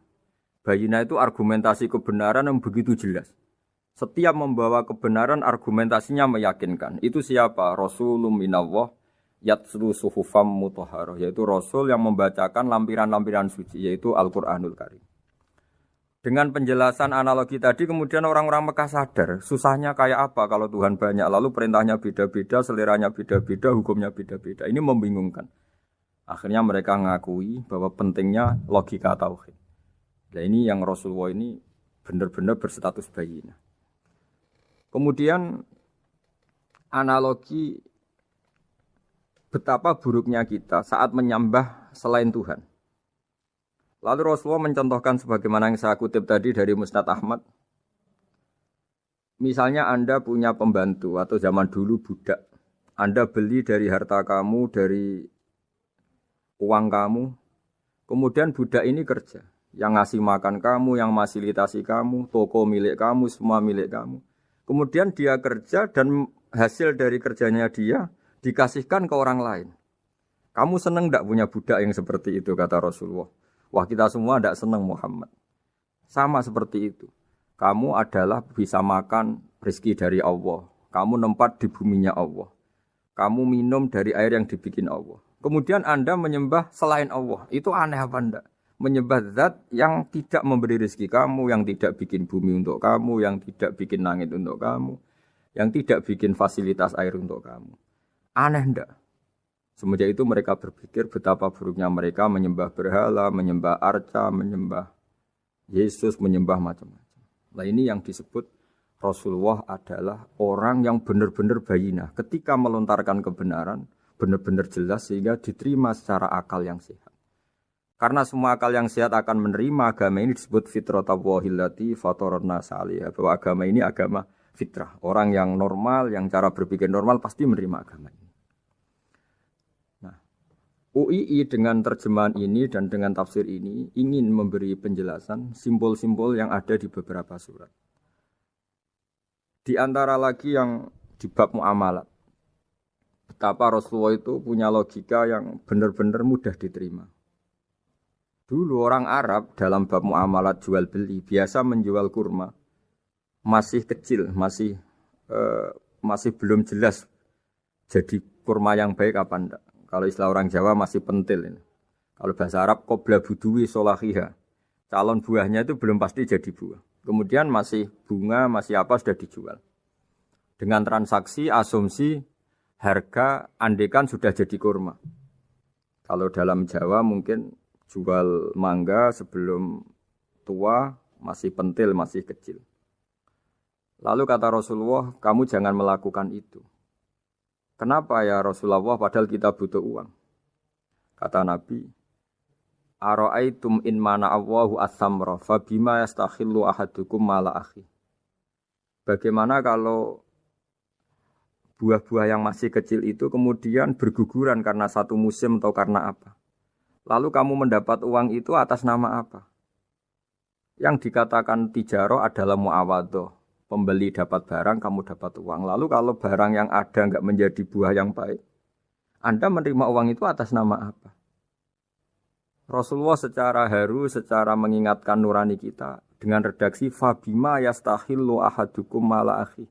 Bayyinah itu argumentasi kebenaran yang begitu jelas. Setiap membawa kebenaran argumentasinya meyakinkan. Itu siapa? Rasulun minallah yatslu suhufam mutahharah, yaitu Rasul yang membacakan lampiran-lampiran suci, yaitu Al-Quranul Karim. Dengan penjelasan analogi tadi, kemudian orang-orang Mekah sadar, susahnya kayak apa kalau Tuhan banyak, lalu perintahnya beda-beda, seleranya beda-beda, hukumnya beda-beda. Ini membingungkan. Akhirnya mereka ngakui bahwa pentingnya logika tauhid. Nah ini yang Rasulullah ini benar-benar berstatus bayyinah. Kemudian analogi betapa buruknya kita saat menyembah selain Tuhan. Lalu Rasulullah mencontohkan sebagaimana yang saya kutip tadi dari Musnad Ahmad. Misalnya Anda punya pembantu atau zaman dulu budak. Anda beli dari harta kamu, dari uang kamu. Kemudian budak ini kerja. Yang ngasih makan kamu, yang fasilitasi kamu, toko milik kamu, semua milik kamu. Kemudian dia kerja dan hasil dari kerjanya dia dikasihkan ke orang lain. Kamu senang tidak punya budak yang seperti itu, kata Rasulullah. Wah kita semua tidak senang Muhammad. Sama seperti itu. Kamu adalah bisa makan rezeki dari Allah. Kamu nempat di buminya Allah. Kamu minum dari air yang dibikin Allah. Kemudian Anda menyembah selain Allah. Itu aneh apa enggak? Menyembah zat yang tidak memberi rezeki kamu, yang tidak bikin bumi untuk kamu, yang tidak bikin langit untuk kamu, yang tidak bikin fasilitas air untuk kamu. Aneh enggak? Semenjak itu mereka berpikir betapa buruknya mereka menyembah berhala, menyembah arca, menyembah Yesus, menyembah macam-macam. Nah ini yang disebut Rasulullah adalah orang yang benar-benar bayyinah. Ketika melontarkan kebenaran, benar-benar jelas sehingga diterima secara akal yang sehat. Karena semua akal yang sehat akan menerima agama ini disebut fitratallahi fatarana salihah. Bahwa agama ini agama fitrah. Orang yang normal, yang cara berpikir normal pasti menerima agama ini. Nah, UII dengan terjemahan ini dan dengan tafsir ini ingin memberi penjelasan simbol-simbol yang ada di beberapa surat. Di antara lagi yang di bab muamalat. Betapa Rasulullah itu punya logika yang benar-benar mudah diterima. Dulu orang Arab dalam bab muamalat jual beli biasa menjual kurma masih kecil, masih belum jelas jadi kurma yang baik apa enggak. Kalau istilah orang Jawa masih pentil ini. Kalau bahasa Arab qobla buduwi solahiha. Calon buahnya itu belum pasti jadi buah. Kemudian masih bunga, masih apa sudah dijual. Dengan transaksi asumsi harga andekan sudah jadi kurma. Kalau dalam Jawa mungkin jual mangga sebelum tua, masih pentil, masih kecil. Lalu kata Rasulullah, kamu jangan melakukan itu. Kenapa ya Rasulullah, padahal kita butuh uang? Kata Nabi, Ara'aitum in mana Allahu as-samra, fabima yastakhillu ahadukum mala akhi. Bagaimana kalau buah-buah yang masih kecil itu kemudian berguguran karena satu musim atau karena apa? Lalu kamu mendapat uang itu atas nama apa? Yang dikatakan tijaro adalah muawadoh. Pembeli dapat barang, kamu dapat uang. Lalu kalau barang yang ada enggak menjadi buah yang baik, Anda menerima uang itu atas nama apa? Rasulullah secara haru, secara mengingatkan nurani kita dengan redaksi fabima yastahillu ahadukum mala akhi.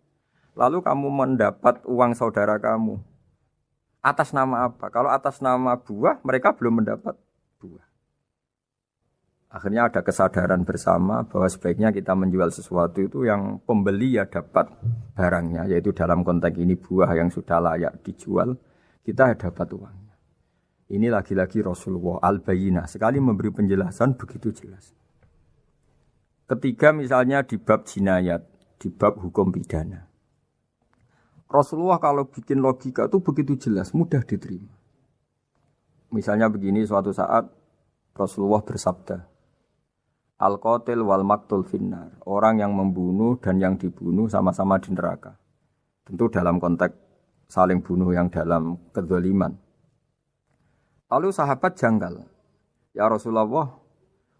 Lalu kamu mendapat uang saudara kamu atas nama apa? Kalau atas nama buah, mereka belum mendapat buah. Akhirnya ada kesadaran bersama bahwa sebaiknya kita menjual sesuatu itu yang pembeli ya dapat barangnya, yaitu dalam konteks ini buah yang sudah layak dijual, kita dapat uangnya. Ini lagi-lagi Rasulullah al-Bayyinah, sekali memberi penjelasan begitu jelas. Ketiga misalnya di bab jinayat, di bab hukum pidana. Rasulullah kalau bikin logika itu begitu jelas, mudah diterima. Misalnya begini, suatu saat Rasulullah bersabda, Al-qatil wal maktul finnar. Orang yang membunuh dan yang dibunuh sama-sama di neraka. Tentu dalam konteks saling bunuh yang dalam kedzaliman. Lalu sahabat janggal. Ya Rasulullah,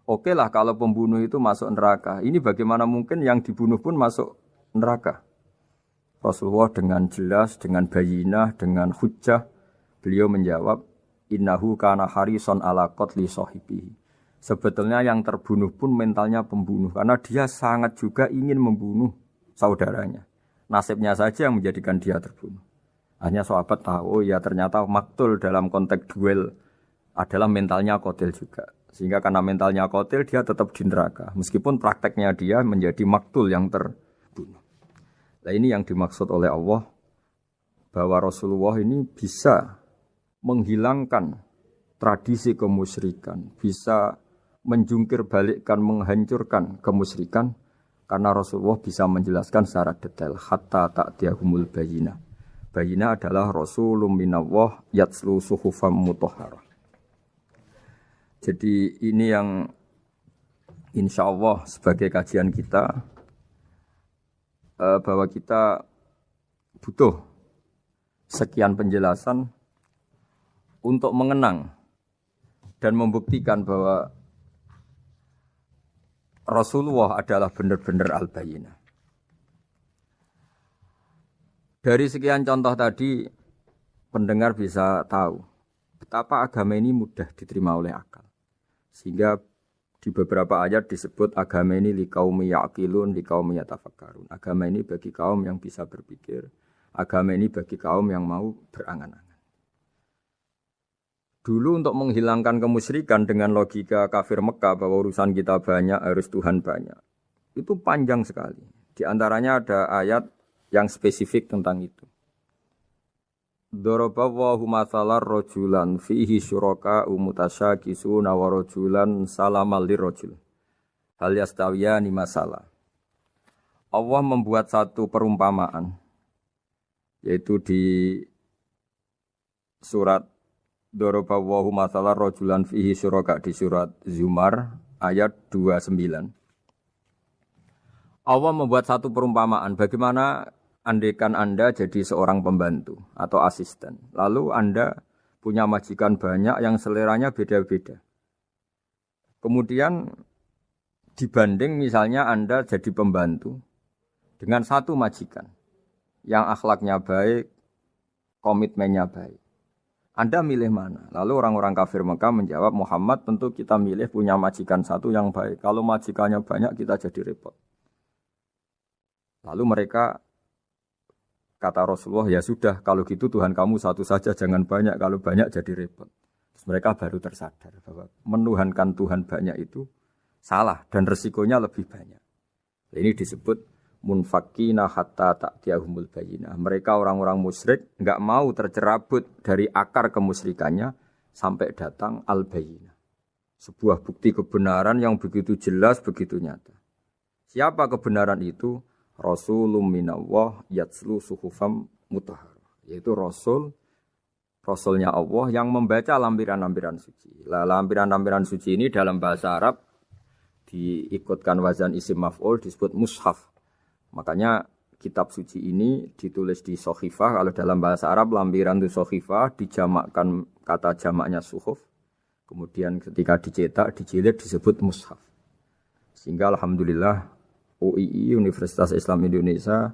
oke lah kalau pembunuh itu masuk neraka. Ini bagaimana mungkin yang dibunuh pun masuk neraka? Rasulullah dengan jelas, dengan bayinah, dengan hujjah, beliau menjawab, innahu kana harison ala qatli sahibihi. Sebetulnya yang terbunuh pun mentalnya pembunuh, karena dia sangat juga ingin membunuh saudaranya. Nasibnya saja yang menjadikan dia terbunuh. Hanya sahabat tahu, ya ternyata maktul dalam konteks duel adalah mentalnya qatil juga. Sehingga karena mentalnya qatil, dia tetap di neraka. Meskipun prakteknya dia menjadi maktul yang terbunuh. Nah ini yang dimaksud oleh Allah, bahwa Rasulullah ini bisa menghilangkan tradisi kemusyrikan, bisa menjungkir balikkan, menghancurkan kemusyrikan, karena Rasulullah bisa menjelaskan secara detail hatta ta'tiyahumul bayyinah. Bayyinah adalah Rasulun minallah yatslu suhufam mutahharah. Jadi ini yang insyaallah sebagai kajian kita, bahwa kita butuh sekian penjelasan untuk mengenang dan membuktikan bahwa Rasulullah adalah benar-benar al-bayyinah. Dari sekian contoh tadi, pendengar bisa tahu betapa agama ini mudah diterima oleh akal. Sehingga di beberapa ayat disebut agama ini liqaumi ya'qilun, liqaumi yatafakkarun. Agama ini bagi kaum yang bisa berpikir, agama ini bagi kaum yang mau berangan-angan. Dulu untuk menghilangkan kemusyrikan dengan logika kafir Mekah bahwa urusan kita banyak, harus Tuhan banyak. Itu panjang sekali. Di antaranya ada ayat yang spesifik tentang itu. Daraballahu mathalan rajulan fihi syuraka mutasyakisuna wa rajulan salamal lirajul. Hal yastawiyani masalah. Allah membuat satu perumpamaan, yaitu di surat Daraballahu mathalan rajulan fihi syuraka di surat Zumar ayat 29. Allah membuat satu perumpamaan bagaimana andaikan Anda jadi seorang pembantu atau asisten. Lalu Anda punya majikan banyak yang seleranya beda-beda. Kemudian dibanding misalnya Anda jadi pembantu dengan satu majikan yang akhlaknya baik, komitmennya baik. Anda milih mana? Lalu orang-orang kafir Mekah menjawab, Muhammad tentu kita milih punya majikan satu yang baik. Kalau majikannya banyak kita jadi repot. Lalu mereka kata Rasulullah, ya sudah kalau gitu Tuhan kamu satu saja jangan banyak. Kalau banyak jadi repot. Terus mereka baru tersadar bahwa menuhankan Tuhan banyak itu salah dan resikonya lebih banyak. Ini disebut munfakina hatta ta'tiyahumul bayyinah. Mereka orang-orang musyrik enggak mau tercerabut dari akar kemusyrikannya sampai datang al-bayyinah. Sebuah bukti kebenaran yang begitu jelas, begitu nyata. Siapa kebenaran itu? Rasulun minallah yatslu suhufam mutahharah. Yaitu Rasulnya Allah yang membaca lampiran-lampiran suci. Lampiran-lampiran suci ini dalam bahasa Arab diikutkan wazan isim maf'ul disebut mushaf. Makanya kitab suci ini ditulis di sohifah. Kalau dalam bahasa Arab lampiran itu sohifah, dijamakkan kata jamaknya suhuf. Kemudian ketika dicetak, dijilid disebut mushaf. Sehingga alhamdulillah UII Universitas Islam Indonesia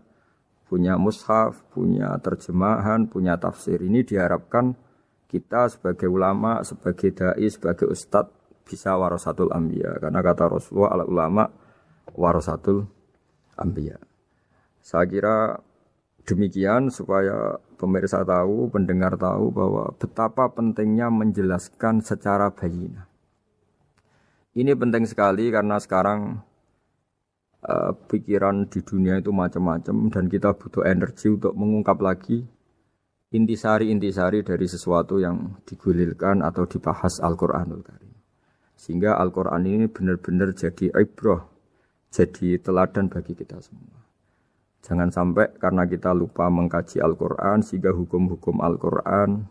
punya mushaf, punya terjemahan, punya tafsir. Ini diharapkan kita sebagai ulama, sebagai dai, sebagai ustadz bisa warasatul anbiya. Karena kata Rasulullah al-ulama warasatul anbiya. Saya kira demikian supaya pemirsa tahu, pendengar tahu bahwa betapa pentingnya menjelaskan secara bayyinah. Ini penting sekali karena sekarang pikiran di dunia itu macam-macam dan kita butuh energi untuk mengungkap lagi intisari-intisari dari sesuatu yang digulirkan atau dibahas Al-Qur'anul Karim. Sehingga Al-Qur'an ini benar-benar jadi ibrah, jadi teladan bagi kita semua. Jangan sampai karena kita lupa mengkaji Al-Qur'an sehingga hukum-hukum Al-Qur'an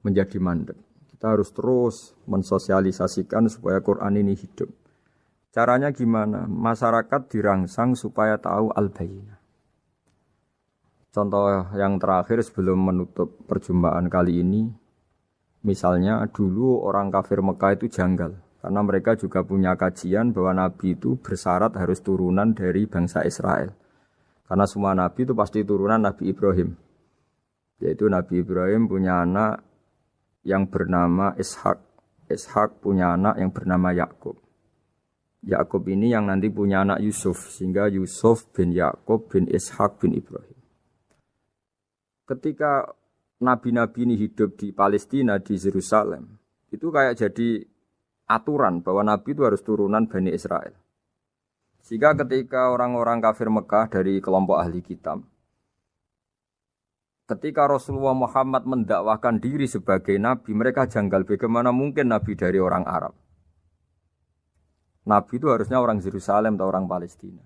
menjadi mandek. Kita harus terus mensosialisasikan supaya Qur'an ini hidup. Caranya gimana? Masyarakat dirangsang supaya tahu al-bayyinah. Contoh yang terakhir sebelum menutup perjumpaan kali ini, misalnya dulu orang kafir Mekah itu janggal. Karena mereka juga punya kajian bahwa Nabi itu bersyarat harus turunan dari bangsa Israel. Karena semua Nabi itu pasti turunan Nabi Ibrahim. Yaitu Nabi Ibrahim punya anak yang bernama Ishak. Ishak punya anak yang bernama Yakub. Yakub ini yang nanti punya anak Yusuf, sehingga Yusuf bin Yakub bin Ishak bin Ibrahim. Ketika nabi-nabi ini hidup di Palestina, di Yerusalem, itu kayak jadi aturan bahwa nabi itu harus turunan Bani Israel. Sehingga ketika orang-orang kafir Mekah dari kelompok ahli kitab, ketika Rasulullah Muhammad mendakwahkan diri sebagai nabi, mereka janggal bagaimana mungkin nabi dari orang Arab. Nabi itu harusnya orang Yerusalem atau orang Palestina.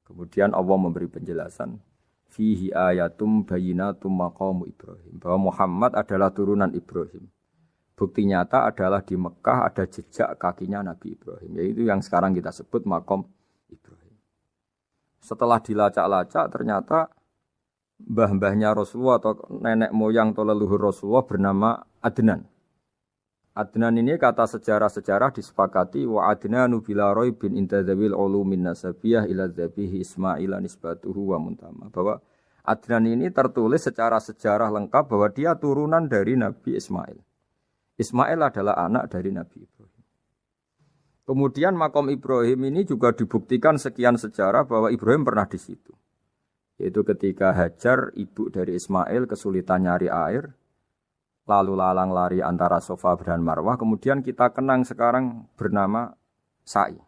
Kemudian Allah memberi penjelasan, fihi ayatum bayyinatum maqamu Ibrahim, bahwa Muhammad adalah turunan Ibrahim. Bukti nyata adalah di Mekah ada jejak kakinya Nabi Ibrahim, yaitu yang sekarang kita sebut maqam Ibrahim. Setelah dilacak-lacak ternyata mbah-mbahnya Rasulullah atau nenek moyang atau leluhur Rasulullah bernama Adnan. Adnan ini kata sejarah-sejarah disepakati wa adnanu bila raibin intadzawil ulumin nasabiyah ila dzabihi Ismail nisbatuhu wa muntama. Bahwa Adnan ini tertulis secara sejarah lengkap bahwa dia turunan dari Nabi Ismail. Ismail adalah anak dari Nabi Ibrahim. Kemudian makom Ibrahim ini juga dibuktikan sekian sejarah bahwa Ibrahim pernah di situ. Yaitu ketika Hajar, ibu dari Ismail, kesulitan nyari air, lalu lalang lari antara Safa dan Marwah. Kemudian kita kenang sekarang bernama Sa'i.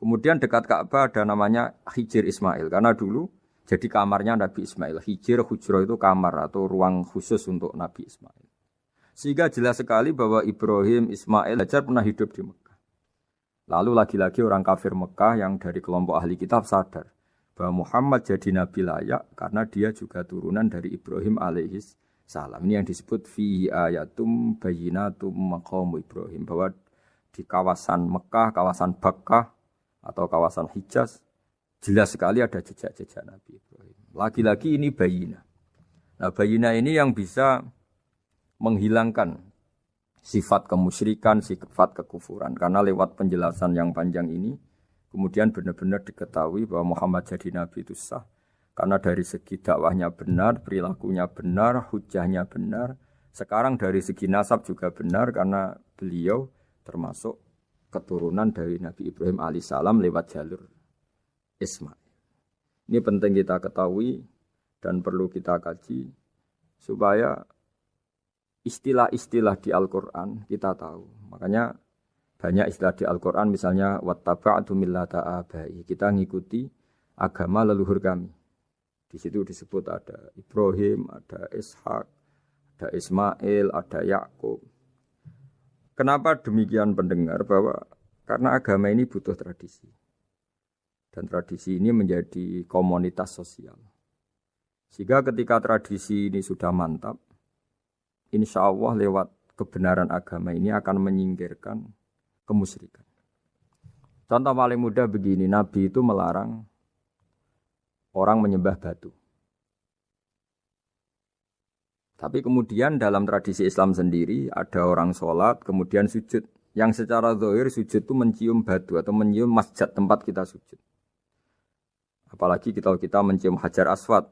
Kemudian dekat Ka'bah ada namanya Hijir Ismail. Karena dulu jadi kamarnya Nabi Ismail. Hijir, hujrah itu kamar atau ruang khusus untuk Nabi Ismail. Sehingga jelas sekali bahwa Ibrahim, Ismail, Hajar pernah hidup di Mekah. Lalu lagi-lagi orang kafir Mekah yang dari kelompok ahli kitab sadar bahwa Muhammad jadi Nabi layak karena dia juga turunan dari Ibrahim alaihis salam. Ini yang disebut fi ayatum bayyinatum maqamu Ibrahim, bahwa di kawasan Mekah, kawasan Bakkah atau kawasan Hijaz jelas sekali ada jejak-jejak Nabi Ibrahim. Lagi-lagi ini bayyinah. Nah, bayyinah ini yang bisa menghilangkan sifat kemusyrikan, sifat kekufuran. Karena lewat penjelasan yang panjang ini kemudian benar-benar diketahui bahwa Muhammad jadi Nabi itu sah. Karena dari segi dakwahnya benar, perilakunya benar, hujahnya benar. Sekarang dari segi nasab juga benar karena beliau termasuk keturunan dari Nabi Ibrahim alaihissalam lewat jalur Ismail. Ini penting kita ketahui dan perlu kita kaji supaya istilah-istilah di Al-Quran kita tahu. Makanya banyak istilah di Al-Quran misalnya wattaba'tu millata abai. Kita ngikuti agama leluhur kami. Di situ disebut ada Ibrahim, ada Ishak, ada Ismail, ada Yakub. Kenapa demikian pendengar? Bahwa karena agama ini butuh tradisi. Dan tradisi ini menjadi komunitas sosial. Sehingga ketika tradisi ini sudah mantap, insya Allah lewat kebenaran agama ini akan menyingkirkan kemusyrikan. Contoh paling mudah begini, Nabi itu melarang orang menyembah batu. Tapi kemudian dalam tradisi Islam sendiri ada orang sholat kemudian sujud. Yang secara zahir sujud itu mencium batu atau mencium masjid tempat kita sujud. Apalagi kita mencium Hajar Aswad.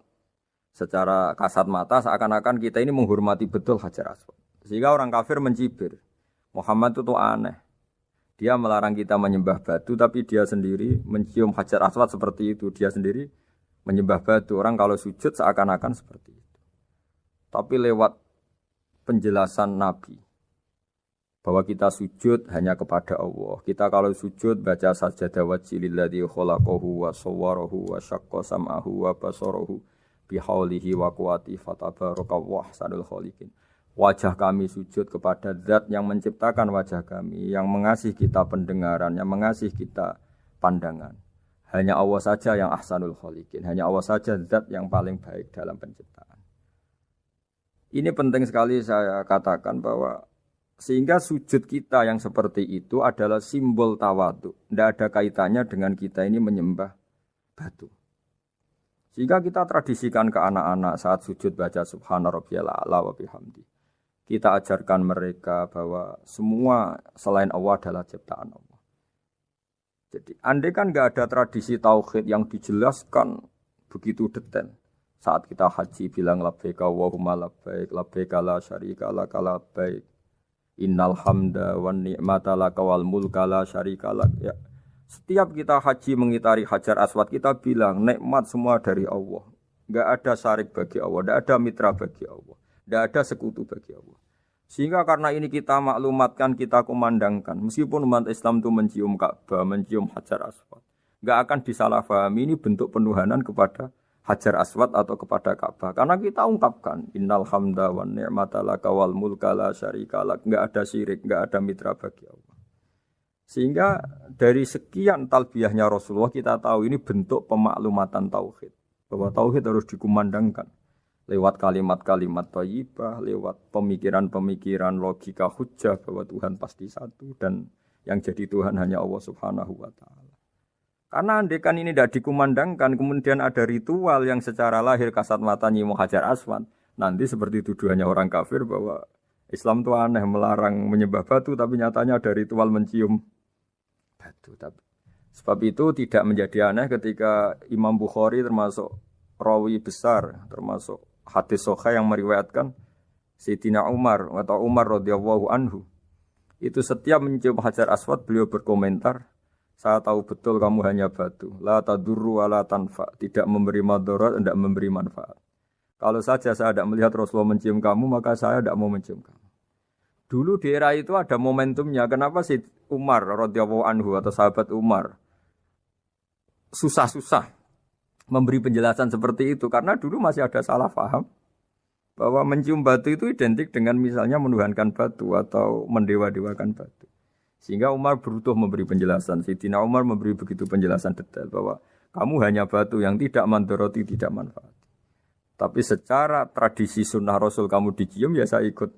Secara kasat mata seakan-akan kita ini menghormati betul Hajar Aswad. Sehingga orang kafir mencibir. Muhammad itu aneh. Dia melarang kita menyembah batu tapi dia sendiri mencium Hajar Aswad seperti itu. Dia sendiri menyembah batu. Orang kalau sujud seakan-akan seperti itu. Tapi lewat penjelasan Nabi bahwa kita sujud hanya kepada Allah. Kita kalau sujud baca sajadah wajhililladzi khalaqahu wa sawwarahu wa syaqqa sam'ahu wa basarahu bihaulihi wa quwwati fatabarakallahu ahsanul khaliqin. Wajah kami sujud kepada zat yang menciptakan wajah kami, yang mengasih kita pendengaran, yang mengasih kita pandangan. Hanya Allah saja yang ahsanul khaliqin, hanya Allah saja zat yang paling baik dalam penciptaan. Ini penting sekali saya katakan bahwa sehingga sujud kita yang seperti itu adalah simbol tawadhu. Tidak ada kaitannya dengan kita ini menyembah batu. Sehingga kita tradisikan ke anak-anak saat sujud baca subhana rabbiyal a'la wa bihamdi. Kita ajarkan mereka bahwa semua selain Allah adalah ciptaan Allah. Jadi andai kan nggak ada tradisi tauhid yang dijelaskan begitu detail. Saat kita haji bilang labbaik Allahumma labbaik, labbaik la syarika lak labbaik. Innal hamda wan ni'mata laka wal mulka la syarika lak. Ya. Setiap kita haji mengitari Hajar Aswad kita bilang nikmat semua dari Allah. Enggak ada syarik bagi Allah, enggak ada mitra bagi Allah, enggak ada sekutu bagi Allah. Sehingga karena ini kita maklumatkan, kita kumandangkan. Meskipun umat Islam itu mencium Ka'bah, mencium Hajar Aswad, enggak akan disalahpahami ini bentuk penuhanan kepada Hajar Aswad atau kepada Ka'bah. Karena kita ungkapkan innal hamda wan ni'mata laka wal mulka la syarika lak. Enggak ada syirik, enggak ada mitra bagi Allah. Sehingga dari sekian talbiyahnya Rasulullah kita tahu ini bentuk pemaklumatan tauhid. Bahwa tauhid harus dikumandangkan lewat kalimat-kalimat thayyibah, lewat pemikiran-pemikiran logika hujjah bahwa Tuhan pasti satu dan yang jadi Tuhan hanya Allah Subhanahu wa taala. Karena andekan ini tidak dikumandangkan, kemudian ada ritual yang secara lahir kasat mata nyium Hajar Aswad. Nanti seperti tuduhannya orang kafir bahwa Islam itu aneh, melarang menyembah batu, tapi nyatanya ada ritual mencium batu. Sebab itu tidak menjadi aneh ketika Imam Bukhari termasuk rawi besar, termasuk hadis sahih yang meriwayatkan Sayyidina Umar atau Umar radhiyallahu anhu. Itu setiap mencium Hajar Aswad beliau berkomentar, saya tahu betul kamu hanya batu. La tadurru wa la tanfa. Tidak memberi madarat, tidak memberi manfaat. Kalau saja saya tidak melihat Rasulullah mencium kamu, maka saya tidak mau mencium kamu. Dulu di era itu ada momentumnya. Kenapa sih Umar radhiyallahu anhu atau sahabat Umar susah-susah memberi penjelasan seperti itu? Karena dulu masih ada salah paham bahwa mencium batu itu identik dengan misalnya menuhankan batu atau mendewa-dewakan batu. Sehingga Umar berutuh memberi penjelasan. Sayyidina Umar memberi begitu penjelasan detail bahwa kamu hanya batu yang tidak mandoroti, tidak manfaat. Tapi secara tradisi sunnah Rasul kamu dicium, ya saya ikut.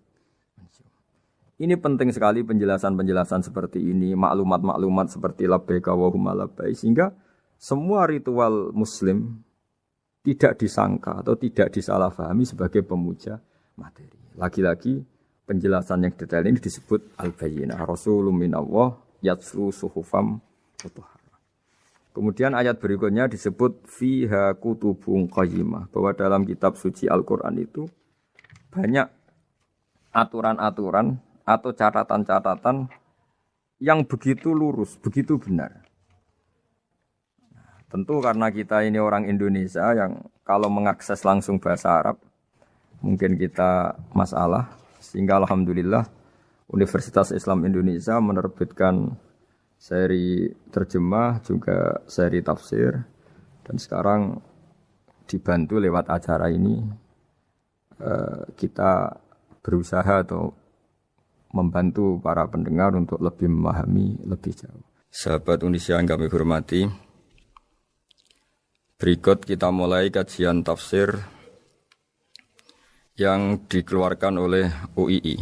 Ini penting sekali penjelasan-penjelasan seperti ini, maklumat-maklumat seperti labbaik Allahumma labbaik, sehingga semua ritual Muslim tidak disangka atau tidak disalahpahami sebagai pemuja materi. Lagi-lagi penjelasan yang detail ini disebut al-bayyinah. Rasulun minallah yatslu suhufam mutahharah. Kemudian ayat berikutnya disebut fiha kutubun qayyimah, bahwa dalam kitab suci Al-Qur'an itu banyak aturan-aturan atau catatan-catatan yang begitu lurus, begitu benar. Tentu karena kita ini orang Indonesia yang kalau mengakses langsung bahasa Arab mungkin kita masalah. Sehingga alhamdulillah Universitas Islam Indonesia menerbitkan seri terjemah juga seri tafsir, dan sekarang dibantu lewat acara ini kita berusaha atau membantu para pendengar untuk lebih memahami lebih jauh. Sahabat Indonesia yang kami hormati, berikut kita mulai kajian tafsir yang dikeluarkan oleh UII.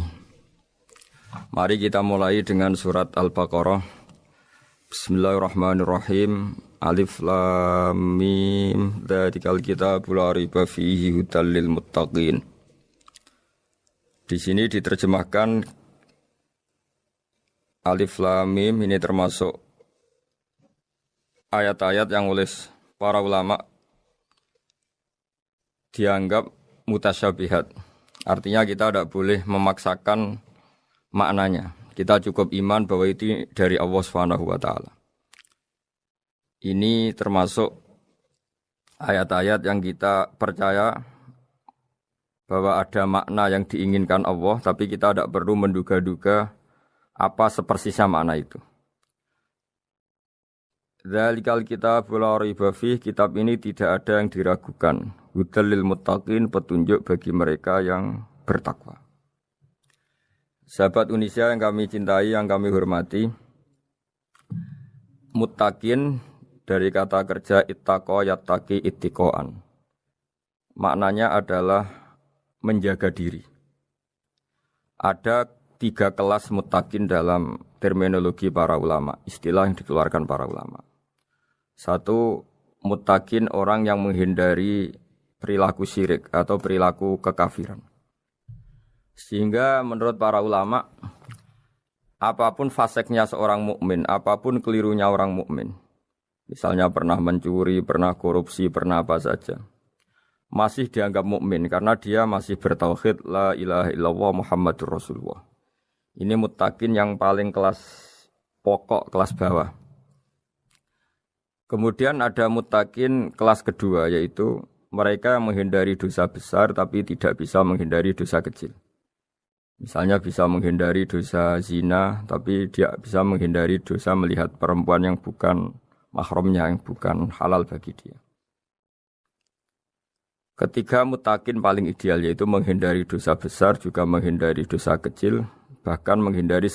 Mari kita mulai dengan surat Al-Baqarah. Bismillahirrahmanirrahim. Alif Lam Mim. Dzalikal kitabul la raiba fihi hudal lil muttaqin. Di sini diterjemahkan Alif Lam Mim, ini termasuk ayat-ayat yang oleh para ulama dianggap mutasyabihat. Artinya kita tidak boleh memaksakan maknanya. Kita cukup iman bahwa itu dari Allah Subhanahu wa taala. Ini termasuk ayat-ayat yang kita percaya bahwa ada makna yang diinginkan Allah, tapi kita tidak perlu menduga-duga Apa sepersisnya makna itu? Dzalikal kitab la raiba fih, kitab ini tidak ada yang diragukan. Hudal lil muttaqin, petunjuk bagi mereka yang bertakwa. Sahabat Indonesia yang kami cintai, yang kami hormati, muttaqin dari kata kerja ittaqa yattaqi ittiqaan. Maknanya adalah menjaga diri. Ada 3 kelas muttaqin dalam terminologi para ulama, istilah yang dikeluarkan para ulama. 1, muttaqin orang yang menghindari perilaku syirik atau perilaku kekafiran. Sehingga menurut para ulama, apapun faseknya seorang mukmin, apapun kelirunya orang mukmin, misalnya pernah mencuri, pernah korupsi, pernah apa saja, masih dianggap mukmin karena dia masih bertauhid la ilaha illallah Muhammadur Rasulullah. Ini muttaqin yang paling kelas pokok, kelas bawah. Kemudian ada muttaqin kelas kedua, yaitu mereka menghindari dosa besar tapi tidak bisa menghindari dosa kecil. Misalnya bisa menghindari dosa zina, tapi dia bisa menghindari dosa melihat perempuan yang bukan mahramnya, yang bukan halal bagi dia. Ketiga muttaqin paling ideal, yaitu menghindari dosa besar, juga menghindari dosa kecil, bahkan menghindari